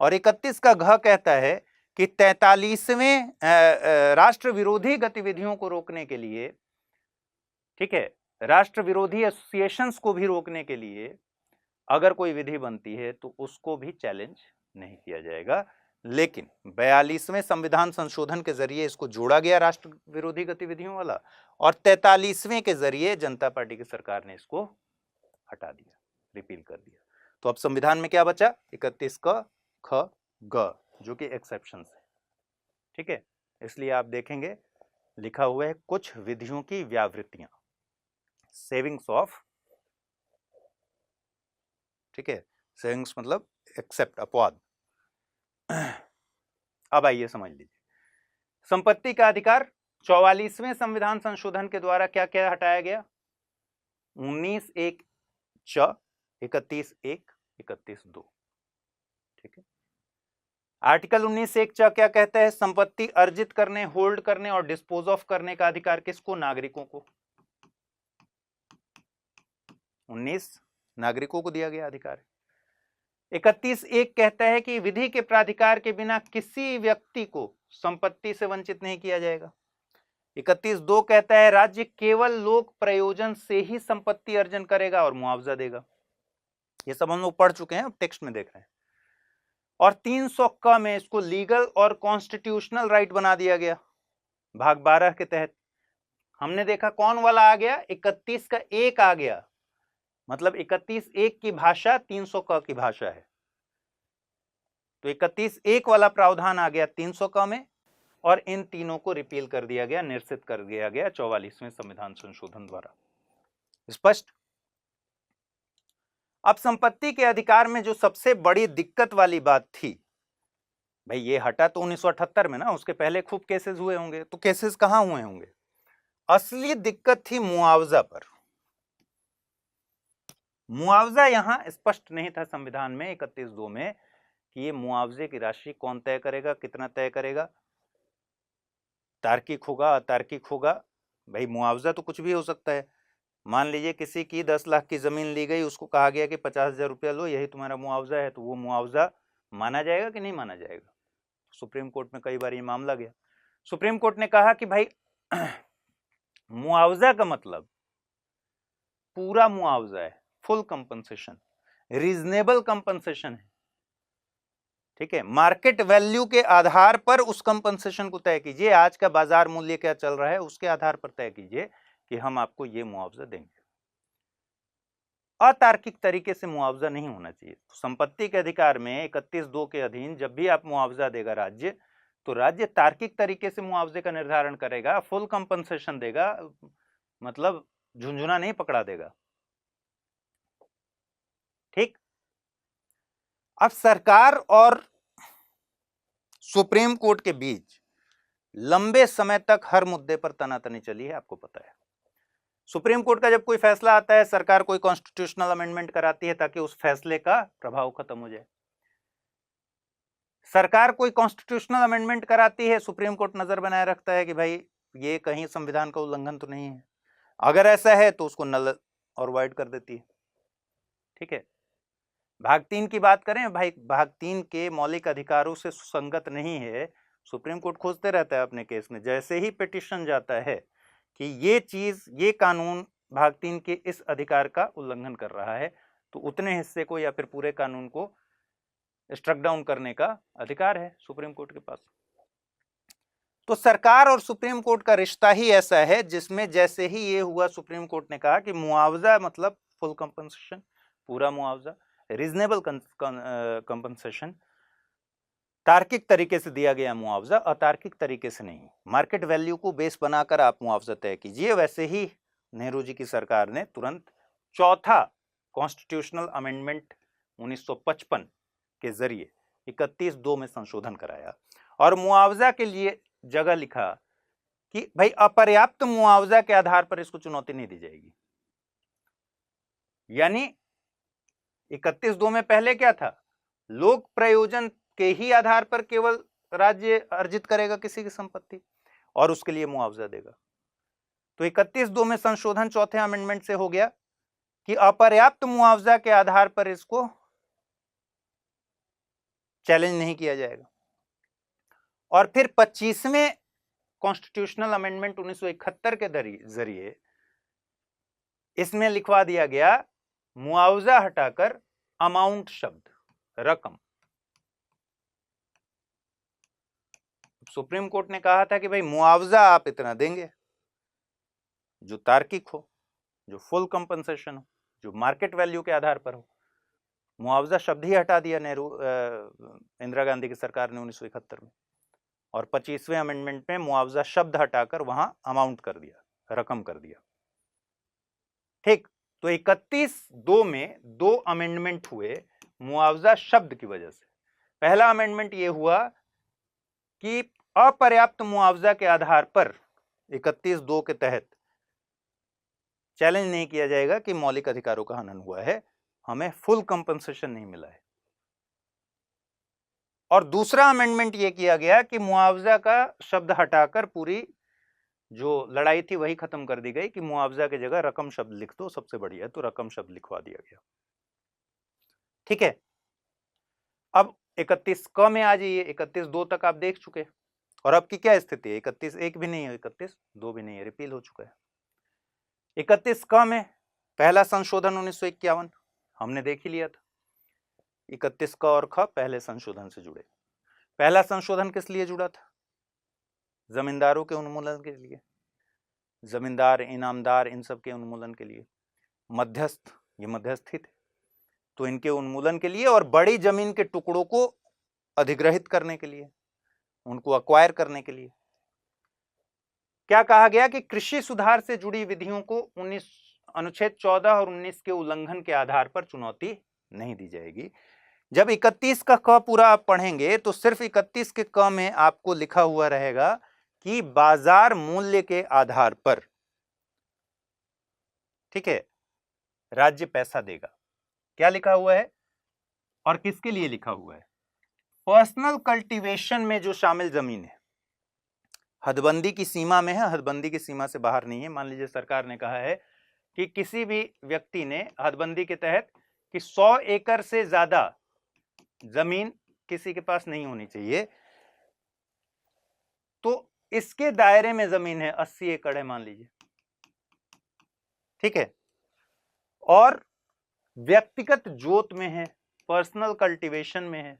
और 31 का घ कहता है कि 43वें राष्ट्र विरोधी गतिविधियों को रोकने के लिए, ठीक है, राष्ट्र विरोधी एसोसिएशंस को भी रोकने के लिए अगर कोई विधि बनती है तो उसको भी चैलेंज नहीं किया जाएगा। लेकिन 42वें संविधान संशोधन के जरिए इसको जोड़ा गया राष्ट्र विरोधी गतिविधियों वाला, और 43वें के जरिए जनता पार्टी की सरकार ने इसको हटा दिया, रिपील कर दिया। तो अब संविधान में क्या बचा? 31 क, ख, ग, जो कि एक्सेप्शंस है। ठीक है, इसलिए आप देखेंगे लिखा हुआ है कुछ विधियों की व्यावृत्तियां, सेविंग्स ऑफ, ठीक है, सेविंग्स मतलब एक्सेप्ट, अपवाद। अब आइए समझ लीजिए, संपत्ति का अधिकार 44वें संविधान संशोधन के द्वारा क्या क्या हटाया गया? 19(1) च, 31(1), 31(2), ठीक है। आर्टिकल 19(1) च क्या कहता है? संपत्ति अर्जित करने, होल्ड करने और डिस्पोज ऑफ करने का अधिकार किसको? नागरिकों को। 19 नागरिकों को दिया गया अधिकार है। 31(1) कहता है कि विधि के प्राधिकार के बिना किसी व्यक्ति को संपत्ति से वंचित नहीं किया जाएगा। 31(2) कहता है राज्य केवल लोक प्रयोजन से ही संपत्ति अर्जन करेगा और मुआवजा देगा। ये सब हम लोग पढ़ चुके हैं, अब टेक्स्ट में देख रहे हैं। और 300 क में इसको लीगल और कॉन्स्टिट्यूशनल राइट बना दिया गया भाग 12 के तहत। हमने देखा कौन वाला आ गया? 31 का 1 आ गया, मतलब 31(1) की भाषा 300 क की भाषा है। तो 31(1) वाला प्रावधान आ गया 300 क में, और इन तीनों को रिपील कर दिया गया, निरसित कर दिया गया 44वें संविधान संशोधन द्वारा। स्पष्ट। अब संपत्ति के अधिकार में जो सबसे बड़ी दिक्कत वाली बात थी, भाई ये हटा तो 1978 में ना, उसके पहले खूब केसेस हुए होंगे, तो केसेस कहां हुए होंगे? असली दिक्कत थी मुआवजा पर। मुआवजा यहां स्पष्ट नहीं था संविधान में 31(2) में कि ये मुआवजे की राशि कौन तय करेगा, कितना तय करेगा, तार्किक होगा, अतार्किक होगा। भाई मुआवजा तो कुछ भी हो सकता है। मान लीजिए किसी की 10 लाख की जमीन ली गई, उसको कहा गया कि 50,000 रुपया लो, यही तुम्हारा मुआवजा है, तो वो मुआवजा माना जाएगा कि नहीं माना जाएगा? सुप्रीम कोर्ट में कई बार ये मामला गया। सुप्रीम कोर्ट ने कहा कि भाई मुआवजा का मतलब पूरा मुआवजा है, फुल कंपनसेशन, रीजनेबल कंपनसेशन है, ठीक है। मार्केट वैल्यू के आधार पर उस कंपनसेशन को तय कीजिए, आज का बाजार मूल्य क्या चल रहा है उसके आधार पर तय कीजिए कि हम आपको ये मुआवजा देंगे। अतार्किक तरीके से मुआवजा नहीं होना चाहिए। तो संपत्ति के अधिकार में 31(2) के अधीन जब भी आप मुआवजा देगा राज्य, तो राज्य तार्किक तरीके से मुआवजे का निर्धारण करेगा, फुल कंपनसेशन देगा, मतलब झुंझुना नहीं पकड़ा देगा, ठीक। अब सरकार और सुप्रीम कोर्ट के बीच लंबे समय तक हर मुद्दे पर तनातनी चली है, आपको पता है। सुप्रीम कोर्ट का जब कोई फैसला आता है, सरकार कोई कॉन्स्टिट्यूशनल अमेंडमेंट कराती है ताकि उस फैसले का प्रभाव खत्म हो जाए। सरकार कोई कॉन्स्टिट्यूशनल अमेंडमेंट कराती है, सुप्रीम कोर्ट नजर बनाए रखता है कि भाई ये कहीं संविधान का उल्लंघन तो नहीं है, अगर ऐसा है तो उसको नल और वाइड कर देती है, ठीक है। भाग 3 की बात करें, भाई भाग 3 के मौलिक अधिकारों से सुसंगत नहीं है, सुप्रीम कोर्ट खोजते रहता है अपने केस में। जैसे ही पिटीशन जाता है कि ये चीज, ये कानून भाग 3 के इस अधिकार का उल्लंघन कर रहा है, तो उतने हिस्से को या फिर पूरे कानून को स्ट्रक डाउन करने का अधिकार है सुप्रीम कोर्ट के पास। तो सरकार और सुप्रीम कोर्ट का रिश्ता ही ऐसा है जिसमें जैसे ही ये हुआ, सुप्रीम कोर्ट ने कहा कि मुआवजा मतलब फुल कंपनसेशन, पूरा मुआवजा, रीजनेबल कंपनसेशन, तार्किक तरीके से दिया गया मुआवजा, अतार्किक तरीके से नहीं, मार्केट वैल्यू को बेस बनाकर आप मुआवजा तय कीजिए। वैसे ही नेहरू जी की सरकार ने तुरंत चौथा कॉन्स्टिट्यूशनल अमेंडमेंट 1955 के जरिए 31(2) में संशोधन कराया और मुआवजा के लिए जगह लिखा कि भाई अपर्याप्त मुआवजा के आधार पर इसको चुनौती नहीं दी जाएगी। यानी 31(2) में पहले क्या था, लोक प्रयोजन के ही आधार पर केवल राज्य अर्जित करेगा किसी की संपत्ति और उसके लिए मुआवजा देगा। तो 31(2) में संशोधन चौथे अमेंडमेंट से हो गया कि अपर्याप्त मुआवजा के आधार पर इसको चैलेंज नहीं किया जाएगा। और फिर 25वें कॉन्स्टिट्यूशनल अमेंडमेंट 1971 के जरिए इसमें लिखवा दिया गया मुआवजा हटाकर अमाउंट शब्द, रकम। सुप्रीम कोर्ट ने कहा था कि भाई मुआवजा आप इतना देंगे जो तार्किक हो, जो फुल कंपनसेशन हो, जो मार्केट वैल्यू के आधार पर हो। मुआवजा शब्द ही हटा दिया इंदिरा गांधी की सरकार ने 1971 में, और 25वें अमेंडमेंट में मुआवजा शब्द हटाकर वहां अमाउंट कर दिया, रकम कर दिया, ठीक। तो 31(2) में 2 अमेंडमेंट हुए मुआवजा शब्द की वजह से। पहला अमेंडमेंट यह हुआ कि अपर्याप्त मुआवजा के आधार पर 31(2) के तहत चैलेंज नहीं किया जाएगा कि मौलिक अधिकारों का हनन हुआ है, हमें फुल कंपनसेशन नहीं मिला है। और दूसरा अमेंडमेंट यह किया गया कि मुआवजा का शब्द हटाकर पूरी जो लड़ाई थी वही खत्म कर दी गई कि मुआवजा की जगह रकम शब्द लिख दो, सबसे बढ़िया है, तो रकम शब्द लिखवा दिया गया, ठीक है। अब 31 क में आ जाइए, 31(2) तक आप देख चुके, और अब की क्या स्थिति है, 31(1) भी नहीं है, 31(2) भी नहीं है, रिपील हो चुका है। 31 क में पहला संशोधन 1951 हमने देख ही लिया था। 31 क और ख पहले संशोधन से जुड़े। पहला संशोधन किस लिए जुड़ा था? जमींदारों के उन्मूलन के लिए, जमींदार, इनामदार, इन सब के उन्मूलन के लिए। मध्यस्थ, ये मध्यस्थी थे, तो इनके उन्मूलन के लिए, और बड़ी जमीन के टुकड़ों को अधिग्रहित करने के लिए, उनको अक्वायर करने के लिए। क्या कहा गया कि कृषि सुधार से जुड़ी विधियों को अनुच्छेद 14 और 19 के उल्लंघन के आधार पर चुनौती नहीं दी जाएगी। जब 31 का क पूरा आप पढ़ेंगे तो सिर्फ 31 के क में आपको लिखा हुआ रहेगा कि बाजार मूल्य के आधार पर, ठीक है, राज्य पैसा देगा। क्या लिखा हुआ है और किसके लिए लिखा हुआ है? पर्सनल कल्टीवेशन में जो शामिल जमीन है, हदबंदी की सीमा में है, हदबंदी की सीमा से बाहर नहीं है। मान लीजिए सरकार ने कहा है कि किसी भी व्यक्ति ने हदबंदी के तहत कि 100 एकड़ से ज्यादा जमीन किसी के पास नहीं होनी चाहिए, तो इसके दायरे में जमीन है 80 एकड़ है मान लीजिए, ठीक है, और व्यक्तिगत जोत में है, पर्सनल कल्टीवेशन में है,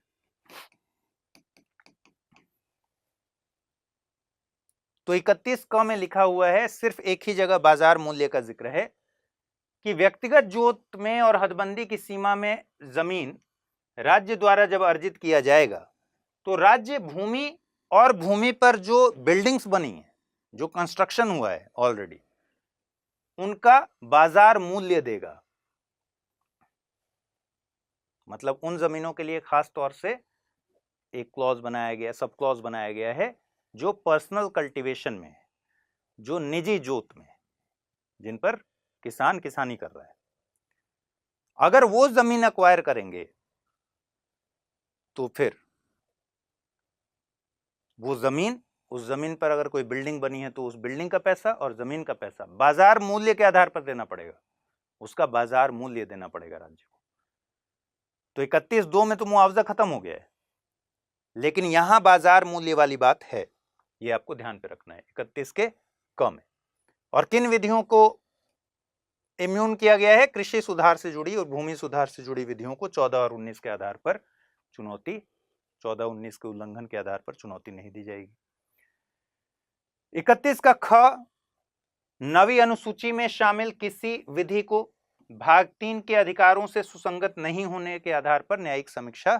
तो 31 क में लिखा हुआ है, सिर्फ एक ही जगह बाजार मूल्य का जिक्र है कि व्यक्तिगत जोत में और हदबंदी की सीमा में जमीन राज्य द्वारा जब अर्जित किया जाएगा तो राज्य भूमि और भूमि पर जो बिल्डिंग्स बनी है, जो कंस्ट्रक्शन हुआ है ऑलरेडी, उनका बाजार मूल्य देगा। मतलब उन जमीनों के लिए खास तौर से एक क्लॉज बनाया गया, सब क्लॉज बनाया गया है जो पर्सनल कल्टीवेशन में है, जो निजी जोत में है, जिन पर किसान किसानी कर रहा है। अगर वो जमीन अक्वायर करेंगे तो फिर वो जमीन, उस जमीन पर अगर कोई बिल्डिंग बनी है तो उस बिल्डिंग का पैसा और जमीन का पैसा बाजार मूल्य के आधार पर देना पड़ेगा, उसका बाजार मूल्य देना पड़ेगा राज्य को। तो 31(2) में तो मुआवजा खत्म हो गया है, लेकिन यहां बाजार मूल्य वाली बात है, ये आपको ध्यान पे रखना है 31 के क में। और किन विधियों को इम्यून किया गया है? कृषि सुधार से जुड़ी और भूमि सुधार से जुड़ी विधियों को 14 और 19 के आधार पर चुनौती, 14-19 के उल्लंघन के आधार पर चुनौती नहीं दी जाएगी। 31 का ख, नवी अनुसूची में शामिल किसी विधि को भाग 3 के अधिकारों से सुसंगत नहीं होने के आधार पर न्यायिक समीक्षा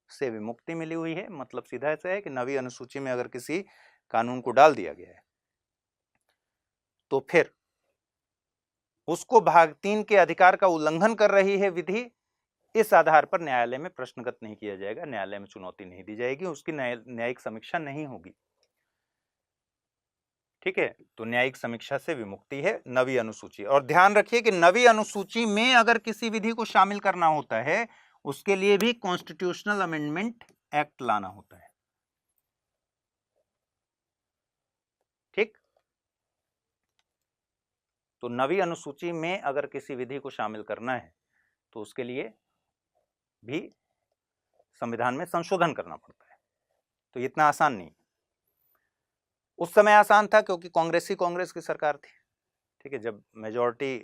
से विमुक्ति मिली हुई है। मतलब सीधा ऐसा है कि नवी अनुसूची में अगर किसी कानून को डाल दिया गया है तो फिर उसको भाग 3 के अधिकार का उल्लंघन कर रही है विधि, इस आधार पर न्यायालय में प्रश्नगत नहीं किया जाएगा, न्यायालय में चुनौती नहीं दी जाएगी, उसकी न्यायिक समीक्षा नहीं होगी। ठीक है, तो न्यायिक समीक्षा से विमुक्ति है नवी अनुसूची। और ध्यान रखिए कि नवी अनुसूची में अगर किसी विधि को शामिल करना होता है उसके लिए भी कॉन्स्टिट्यूशनल अमेंडमेंट एक्ट लाना होता है। ठीक, तो नवी अनुसूची में अगर किसी विधि को शामिल करना है तो उसके लिए भी संविधान में संशोधन करना पड़ता है। तो इतना आसान नहीं, उस समय आसान था क्योंकि कांग्रेस की सरकार थी। ठीक है, जब मेजॉरिटी,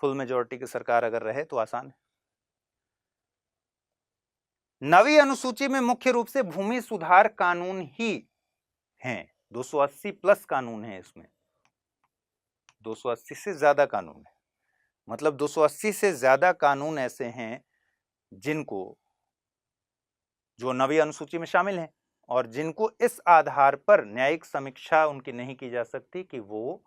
फुल मेजॉरिटी की सरकार अगर रहे तो आसान है। नवी अनुसूची में मुख्य रूप से भूमि सुधार कानून ही हैं, 280 प्लस कानून है इसमें, 280 से ज्यादा कानून है। मतलब 280 से ज्यादा कानून ऐसे हैं जिनको, जो नवी अनुसूची में शामिल हैं और जिनको इस आधार पर न्यायिक समीक्षा उनकी नहीं की जा सकती कि वो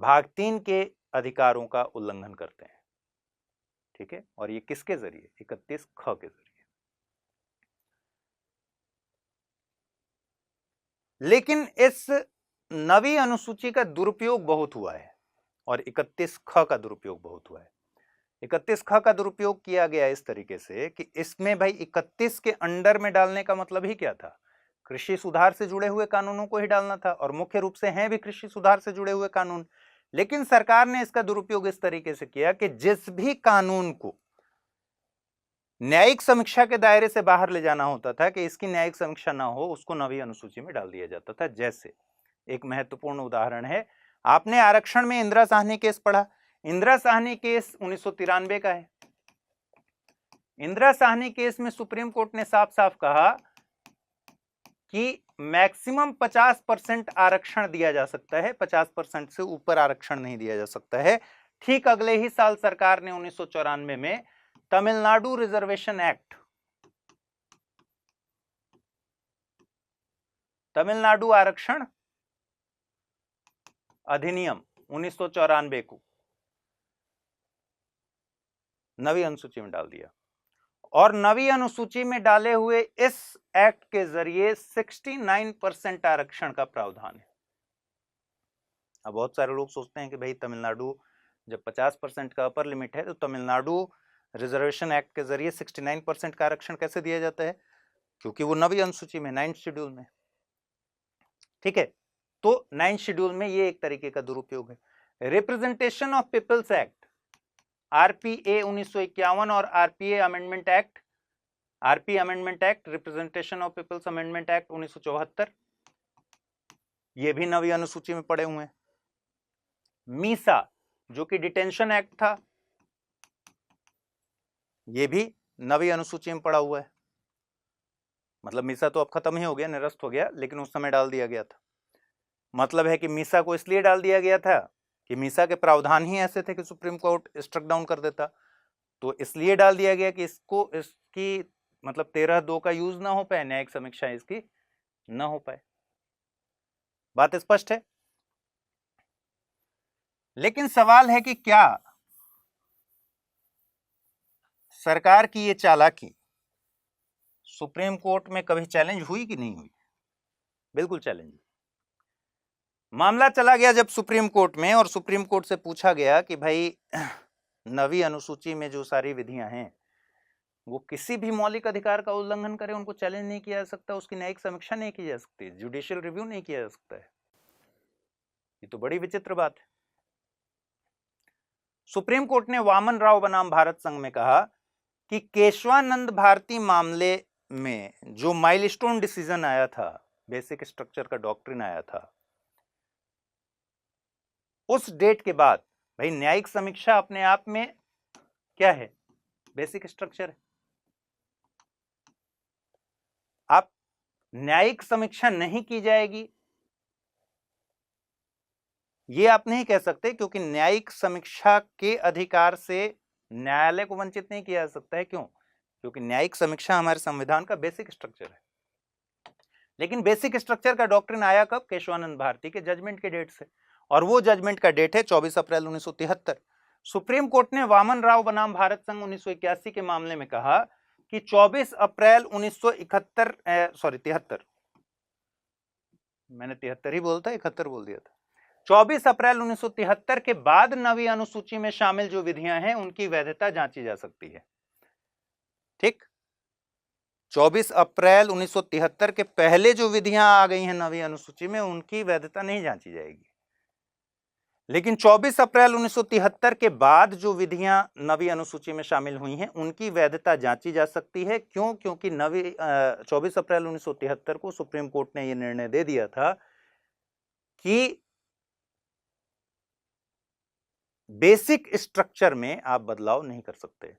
भाग 3 के अधिकारों का उल्लंघन करते हैं। ठीक है, और ये किसके जरिए? 31 ख के जरिए। लेकिन इस नवी अनुसूची का दुरुपयोग बहुत हुआ है और 31 ख का दुरुपयोग बहुत हुआ है। 31 ख का दुरुपयोग किया गया इस तरीके से कि इसमें भाई 31 के अंडर में डालने का मतलब ही क्या था? कृषि सुधार से जुड़े हुए कानूनों को ही डालना था, और मुख्य रूप से हैं भी कृषि सुधार से जुड़े हुए कानून। लेकिन सरकार ने इसका दुरुपयोग इस तरीके से किया कि जिस भी कानून को न्यायिक समीक्षा के दायरे से बाहर ले जाना होता था कि इसकी न्यायिक समीक्षा ना हो, उसको नवी अनुसूची में डाल दिया जाता था। जैसे एक महत्वपूर्ण उदाहरण है, आपने आरक्षण में इंदिरा साहनी केस पढ़ा। इंदिरा साहनी केस 1993 का है। इंदिरा साहनी केस में सुप्रीम कोर्ट ने साफ साफ कहा कि मैक्सिमम 50% आरक्षण दिया जा सकता है, 50% से ऊपर आरक्षण नहीं दिया जा सकता है। ठीक अगले ही साल सरकार ने 1994 में तमिलनाडु रिजर्वेशन एक्ट तमिलनाडु आरक्षण अधिनियम 1994 को नवी अनुसूची में डाल दिया, और नवी अनुसूची में डाले हुए इस एक्ट के जरिए 69% आरक्षण का प्रावधान है। अब बहुत सारे लोग सोचते हैं कि भाई तमिलनाडु जब 50% का अपर लिमिट है तो तमिलनाडु रिजर्वेशन एक्ट के जरिए 69% का आरक्षण कैसे दिया जाता है, क्योंकि वो नवी अनुसूची में 9th शेड्यूल में, ठीक है। तो 9th शेड्यूल में ये एक तरीके का दुरुपयोग है। Representation of people's act RPA 1951 और RPA amendment act, RP amendment act, representation of people's amendment act 1974, ये भी नवी अनुसूची में पड़े हुए हैं। मीसा जो कि डिटेंशन एक्ट था, ये भी नवी अनुसूची में पड़ा हुआ है। मतलब मीसा तो अब खत्म ही हो गया, निरस्त हो गया, लेकिन उस समय डाल दिया गया था। मतलब है कि मीसा को इसलिए डाल दिया गया था कि मीसा के प्रावधान ही ऐसे थे कि सुप्रीम कोर्ट स्ट्रक डाउन कर देता, तो इसलिए डाल दिया गया कि इसकी मतलब 13(2) का यूज ना हो पाए, न्यायिक समीक्षा इसकी ना हो पाए। बात स्पष्ट है। लेकिन सवाल है कि क्या सरकार की ये चालाकी सुप्रीम कोर्ट में कभी चैलेंज हुई कि नहीं हुई? बिल्कुल चैलेंज। मामला चला गया जब सुप्रीम कोर्ट में, और सुप्रीम कोर्ट से पूछा गया कि भाई नवी अनुसूची में जो सारी विधियां हैं वो किसी भी मौलिक अधिकार का उल्लंघन करे, उनको चैलेंज नहीं किया जा सकता, उसकी न्यायिक समीक्षा नहीं की जा सकती, जुडिशियल रिव्यू नहीं किया जा सकता है। ये तो बड़ी विचित्र बात है। सुप्रीम कोर्ट ने वामन राव बनाम भारत संघ में कहा कि केशवानंद भारती मामले में जो माइलस्टोन डिसीजन आया था, बेसिक स्ट्रक्चर का डॉक्ट्रिन आया था, उस डेट के बाद भाई न्यायिक समीक्षा अपने आप में क्या है? बेसिक स्ट्रक्चर है। आप न्यायिक समीक्षा नहीं की जाएगी ये आप नहीं कह सकते, क्योंकि न्यायिक समीक्षा के अधिकार से न्यायालय को वंचित नहीं किया जा सकता है। क्यों? क्योंकि न्यायिक समीक्षा हमारे संविधान का बेसिक स्ट्रक्चर है। लेकिन बेसिक स्ट्रक्चर का डॉक्ट्रिन आया कब? केशवानंद भारती के जजमेंट के डेट से, और वो जजमेंट का डेट है 24 अप्रैल 1973। सुप्रीम कोर्ट ने वामन राव बनाम भारत संघ 1981 के मामले में कहा कि 24 अप्रैल 1973, मैंने 73 ही बोलता, 71 बोल दिया था। 24 अप्रैल 1973 के बाद नवी अनुसूची में शामिल जो विधियां हैं उनकी वैधता जांची जा सकती है। ठीक, 24 अप्रैल 1973 के पहले जो विधियां आ गई हैं नवी अनुसूची में, उनकी वैधता नहीं जांची जाएगी। लेकिन 24 अप्रैल 1973 के बाद जो विधियां नवी अनुसूची में शामिल हुई हैं उनकी वैधता जांची जा सकती है। क्यों? क्योंकि 24 अप्रैल 1973 को सुप्रीम कोर्ट ने यह निर्णय दे दिया था कि बेसिक स्ट्रक्चर में आप बदलाव नहीं कर सकते।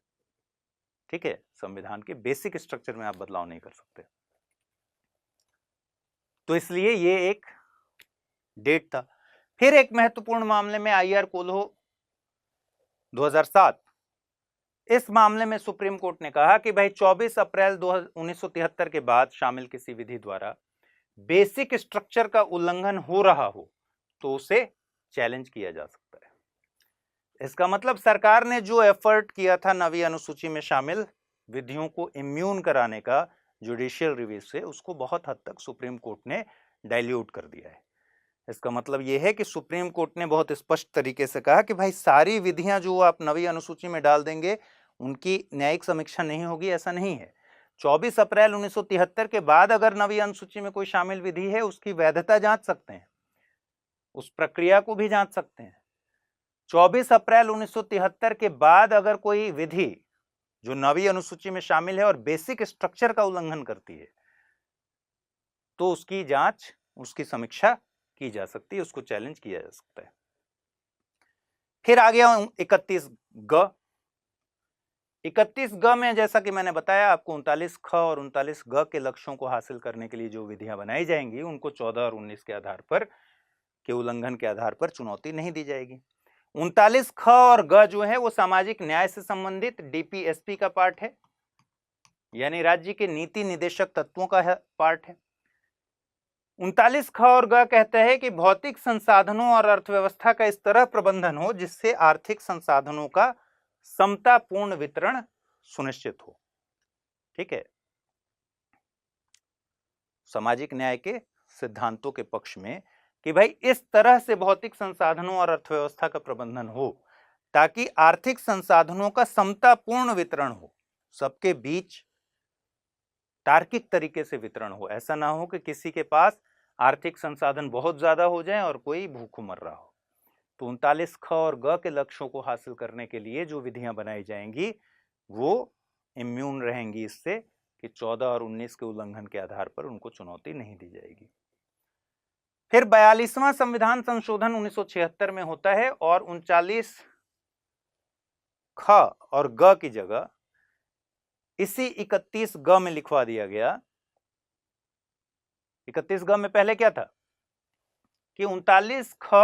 ठीक है, संविधान के बेसिक स्ट्रक्चर में आप बदलाव नहीं कर सकते, तो इसलिए ये एक डेट था। फिर एक महत्वपूर्ण मामले में IR कोल्हो 2007, इस मामले में सुप्रीम कोर्ट ने कहा कि भाई 24 अप्रैल 1973 के बाद शामिल किसी विधि द्वारा बेसिक स्ट्रक्चर का उल्लंघन हो रहा हो तो उसे चैलेंज किया जा सकता है। इसका मतलब सरकार ने जो एफर्ट किया था नवी अनुसूची में शामिल विधियों को इम्यून कराने का जुडिशियल रिव्यू से, उसको बहुत हद तक सुप्रीम कोर्ट ने डाइल्यूट कर दिया है। इसका मतलब यह है कि सुप्रीम कोर्ट ने बहुत स्पष्ट तरीके से कहा कि भाई सारी विधियां जो आप नवी अनुसूची में डाल देंगे उनकी न्यायिक समीक्षा नहीं होगी, ऐसा नहीं है। 24 अप्रैल 1973 के बाद अगर नवी अनुसूची में कोई शामिल विधि है उसकी वैधता जांच सकते हैं, उस प्रक्रिया को भी जांच सकते हैं। 24 अप्रैल 1973 के बाद अगर कोई विधि जो नवी अनुसूची में शामिल है और बेसिक स्ट्रक्चर का उल्लंघन करती है तो उसकी जांच, उसकी समीक्षा की जा सकती है, उसको चैलेंज किया जा सकता है। फिर आ गया 31(ग). 31(ग) में जैसा कि मैंने बताया आपको 39(ख) और 39(ग) के लक्ष्यों को हासिल करने के लिए जो विधियां बनाई जाएंगी उनको 14 और 19 के आधार पर, के उल्लंघन के आधार पर चुनौती नहीं दी जाएगी। 39(ख) और (ग) जो है वो सामाजिक न्याय से संबंधित DPSP का पार्ट है, यानी राज्य के नीति निदेशक तत्वों का पार्ट है। 39 ख और ग कहते हैं कि भौतिक संसाधनों और अर्थव्यवस्था का इस तरह प्रबंधन हो जिससे आर्थिक संसाधनों का समतापूर्ण वितरण सुनिश्चित हो। ठीक है, सामाजिक न्याय के सिद्धांतों के पक्ष में कि भाई इस तरह से भौतिक संसाधनों और अर्थव्यवस्था का प्रबंधन हो ताकि आर्थिक संसाधनों का समतापूर्ण वितरण हो, सबके बीच तार्किक तरीके से वितरण हो। ऐसा ना हो कि किसी के पास आर्थिक संसाधन बहुत ज्यादा हो जाए और कोई भूखों मर रहा हो। तो 39 ख और ग के लक्ष्यों को हासिल करने के लिए जो विधियां बनाई जाएंगी वो इम्यून रहेंगी इससे कि 14 और 19 के उल्लंघन के आधार पर उनको चुनौती नहीं दी जाएगी। फिर 42वां संविधान संशोधन 1976 में होता है और 39 ख और ग की जगह इसी 31 ग में लिखवा दिया गया। 31 ग में पहले क्या था कि 39 ख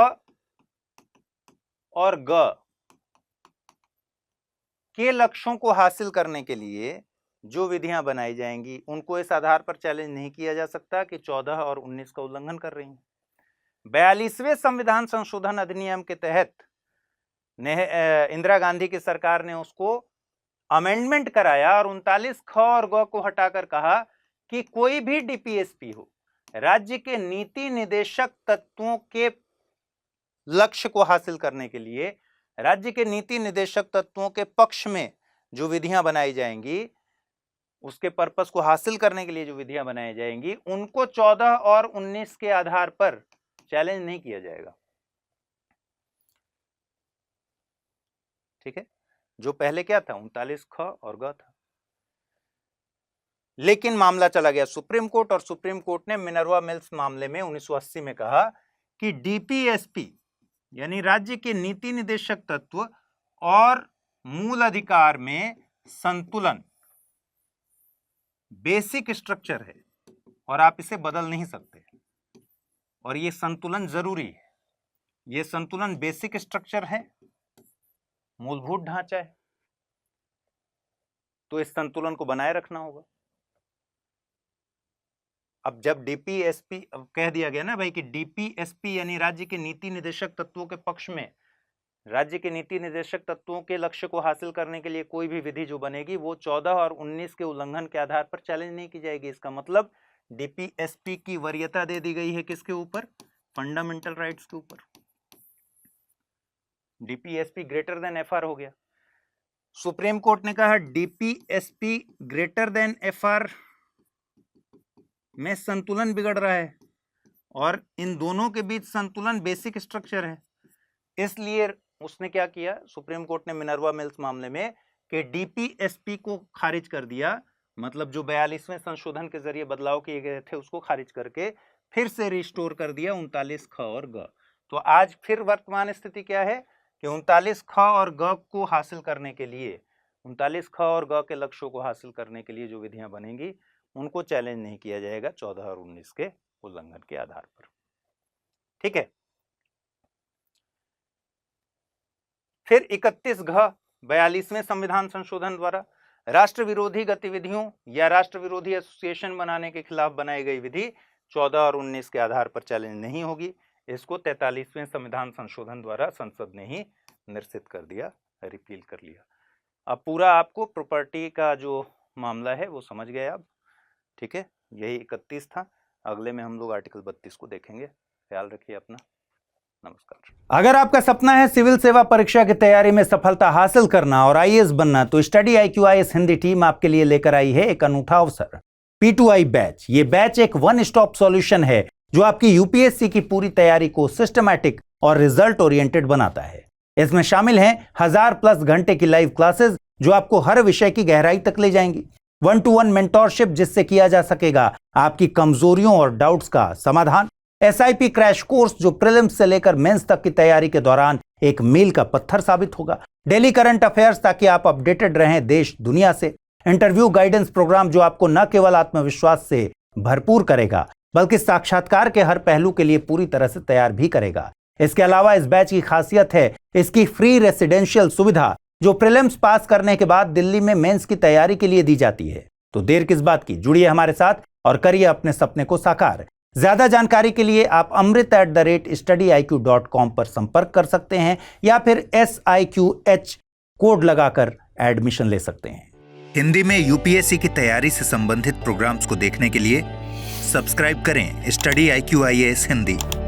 और ग के लक्ष्यों को हासिल करने के लिए जो विधियां बनाई जाएंगी उनको इस आधार पर चैलेंज नहीं किया जा सकता कि 14 और 19 का उल्लंघन कर रही हैं। 42वें संविधान संशोधन अधिनियम के तहत इंदिरा गांधी की सरकार ने उसको अमेंडमेंट कराया और 39 ख और ग को हटाकर कहा कि कोई भी डीपीएसपी हो, राज्य के नीति निदेशक तत्वों के लक्ष्य को हासिल करने के लिए, राज्य के नीति निदेशक तत्वों के पक्ष में जो विधियां बनाई जाएंगी, उसके पर्पस को हासिल करने के लिए जो विधियां बनाई जाएंगी उनको 14 और 19 के आधार पर चैलेंज नहीं किया जाएगा। ठीक है, जो पहले क्या था 39 ख और ग था। लेकिन मामला चला गया सुप्रीम कोर्ट और सुप्रीम कोर्ट ने मिनर्वा मिल्स मामले में 1980 में कहा कि डीपीएसपी यानी राज्य के नीति निदेशक तत्व और मूल अधिकार में संतुलन बेसिक स्ट्रक्चर है और आप इसे बदल नहीं सकते और ये संतुलन जरूरी है। ये संतुलन बेसिक स्ट्रक्चर है, मूलभूत ढांचा है, तो इस संतुलन को बनाए रखना होगा। अब जब डीपीएसपी कह दिया गया ना भाई कि डीपीएसपी यानी राज्य के नीति निदेशक तत्वों के पक्ष में, राज्य के नीति निदेशक तत्वों के लक्ष्य को हासिल करने के लिए कोई भी विधि जो बनेगी वो 14 और 19 के उल्लंघन के आधार पर चैलेंज नहीं की जाएगी। इसका मतलब डीपीएसपी की वरीयता दे दी गई है किसके ऊपर? फंडामेंटल राइट्स के ऊपर। डीपीएसपी ग्रेटर देन एफआर हो गया। सुप्रीम कोर्ट ने कहा डीपीएसपी ग्रेटर देन एफआर में संतुलन बिगड़ रहा है और इन दोनों के बीच संतुलन बेसिक स्ट्रक्चर है। इसलिए उसने क्या किया, सुप्रीम कोर्ट ने मिनर्वा मिल्स मामले में कि डीपीएसपी को खारिज कर दिया, मतलब जो 42वें संशोधन के जरिए बदलाव किए गए थे उसको खारिज करके फिर से रिस्टोर कर दिया 39 ख और ग। तो आज फिर वर्तमान स्थिति क्या है कि 39 ख और ग को हासिल करने के लिए, 39 ख और ग के लक्ष्यों को हासिल करने के लिए जो विधियां बनेंगी उनको चैलेंज नहीं किया जाएगा 14 और 19 के उल्लंघन के आधार पर। ठीक है, फिर 31 घ 42वें संविधान संशोधन द्वारा राष्ट्र विरोधी गतिविधियों या राष्ट्र विरोधी एसोसिएशन बनाने के खिलाफ बनाई गई विधि 14 और 19 के आधार पर चैलेंज नहीं होगी। इसको 43वें संविधान संशोधन द्वारा संसद ने ही निरसित कर दिया, रिपील कर लिया। अब पूरा आपको प्रॉपर्टी का जो मामला है वो समझ गए आप। ठीक है, यही 31 था। अगले में हम लोग आर्टिकल 32 को देखेंगे। ख्याल रखिए अपना। नमस्कार। अगर आपका सपना है सिविल सेवा परीक्षा की तैयारी में सफलता हासिल करना और आईएएस बनना, तो स्टडी IQ-IAS हिंदी टीम आपके लिए लेकर आई है एक अनूठा अवसर, P2I बैच। ये बैच एक वन स्टॉप सॉल्यूशन है जो आपकी यूपीएससी की पूरी तैयारी को सिस्टमैटिक और रिजल्ट ओरिएंटेड बनाता है। इसमें शामिल हैं 1000+ घंटे की लाइव क्लासेस जो आपको हर विषय की गहराई तक ले जाएंगी, 1-to-1 मेंटोरशिप जिससे किया जा सकेगा आपकी कमजोरियों और डाउट्स का समाधान, SIP क्रैश कोर्स जो प्रीलिम्स से लेकर मेंस तक की तैयारी के दौरान एक मील का पत्थर साबित होगा, डेली करंट अफेयर्स ताकि आप अपडेटेड रहें देश दुनिया से, इंटरव्यू गाइडेंस प्रोग्राम जो आपको न केवल आत्मविश्वास से भरपूर करेगा बल्कि साक्षात्कार के हर पहलू के लिए पूरी तरह से तैयार भी करेगा। इसके अलावा इस बैच की खासियत है इसकी फ्री रेसिडेंशियल सुविधा जो प्रीलिम्स पास करने के बाद दिल्ली में मेंस की तैयारी के लिए दी जाती है। तो देर किस बात की, जुड़िए हमारे साथ और करिए अपने सपने को साकार। ज्यादा जानकारी के लिए आप amrit@studyIQ.com पर संपर्क कर सकते हैं या फिर SIQH कोड लगाकर एडमिशन ले सकते हैं। हिंदी में यूपीएससी की तैयारी से संबंधित प्रोग्राम्स को देखने के लिए सब्सक्राइब करें स्टडी IQ IAS हिंदी।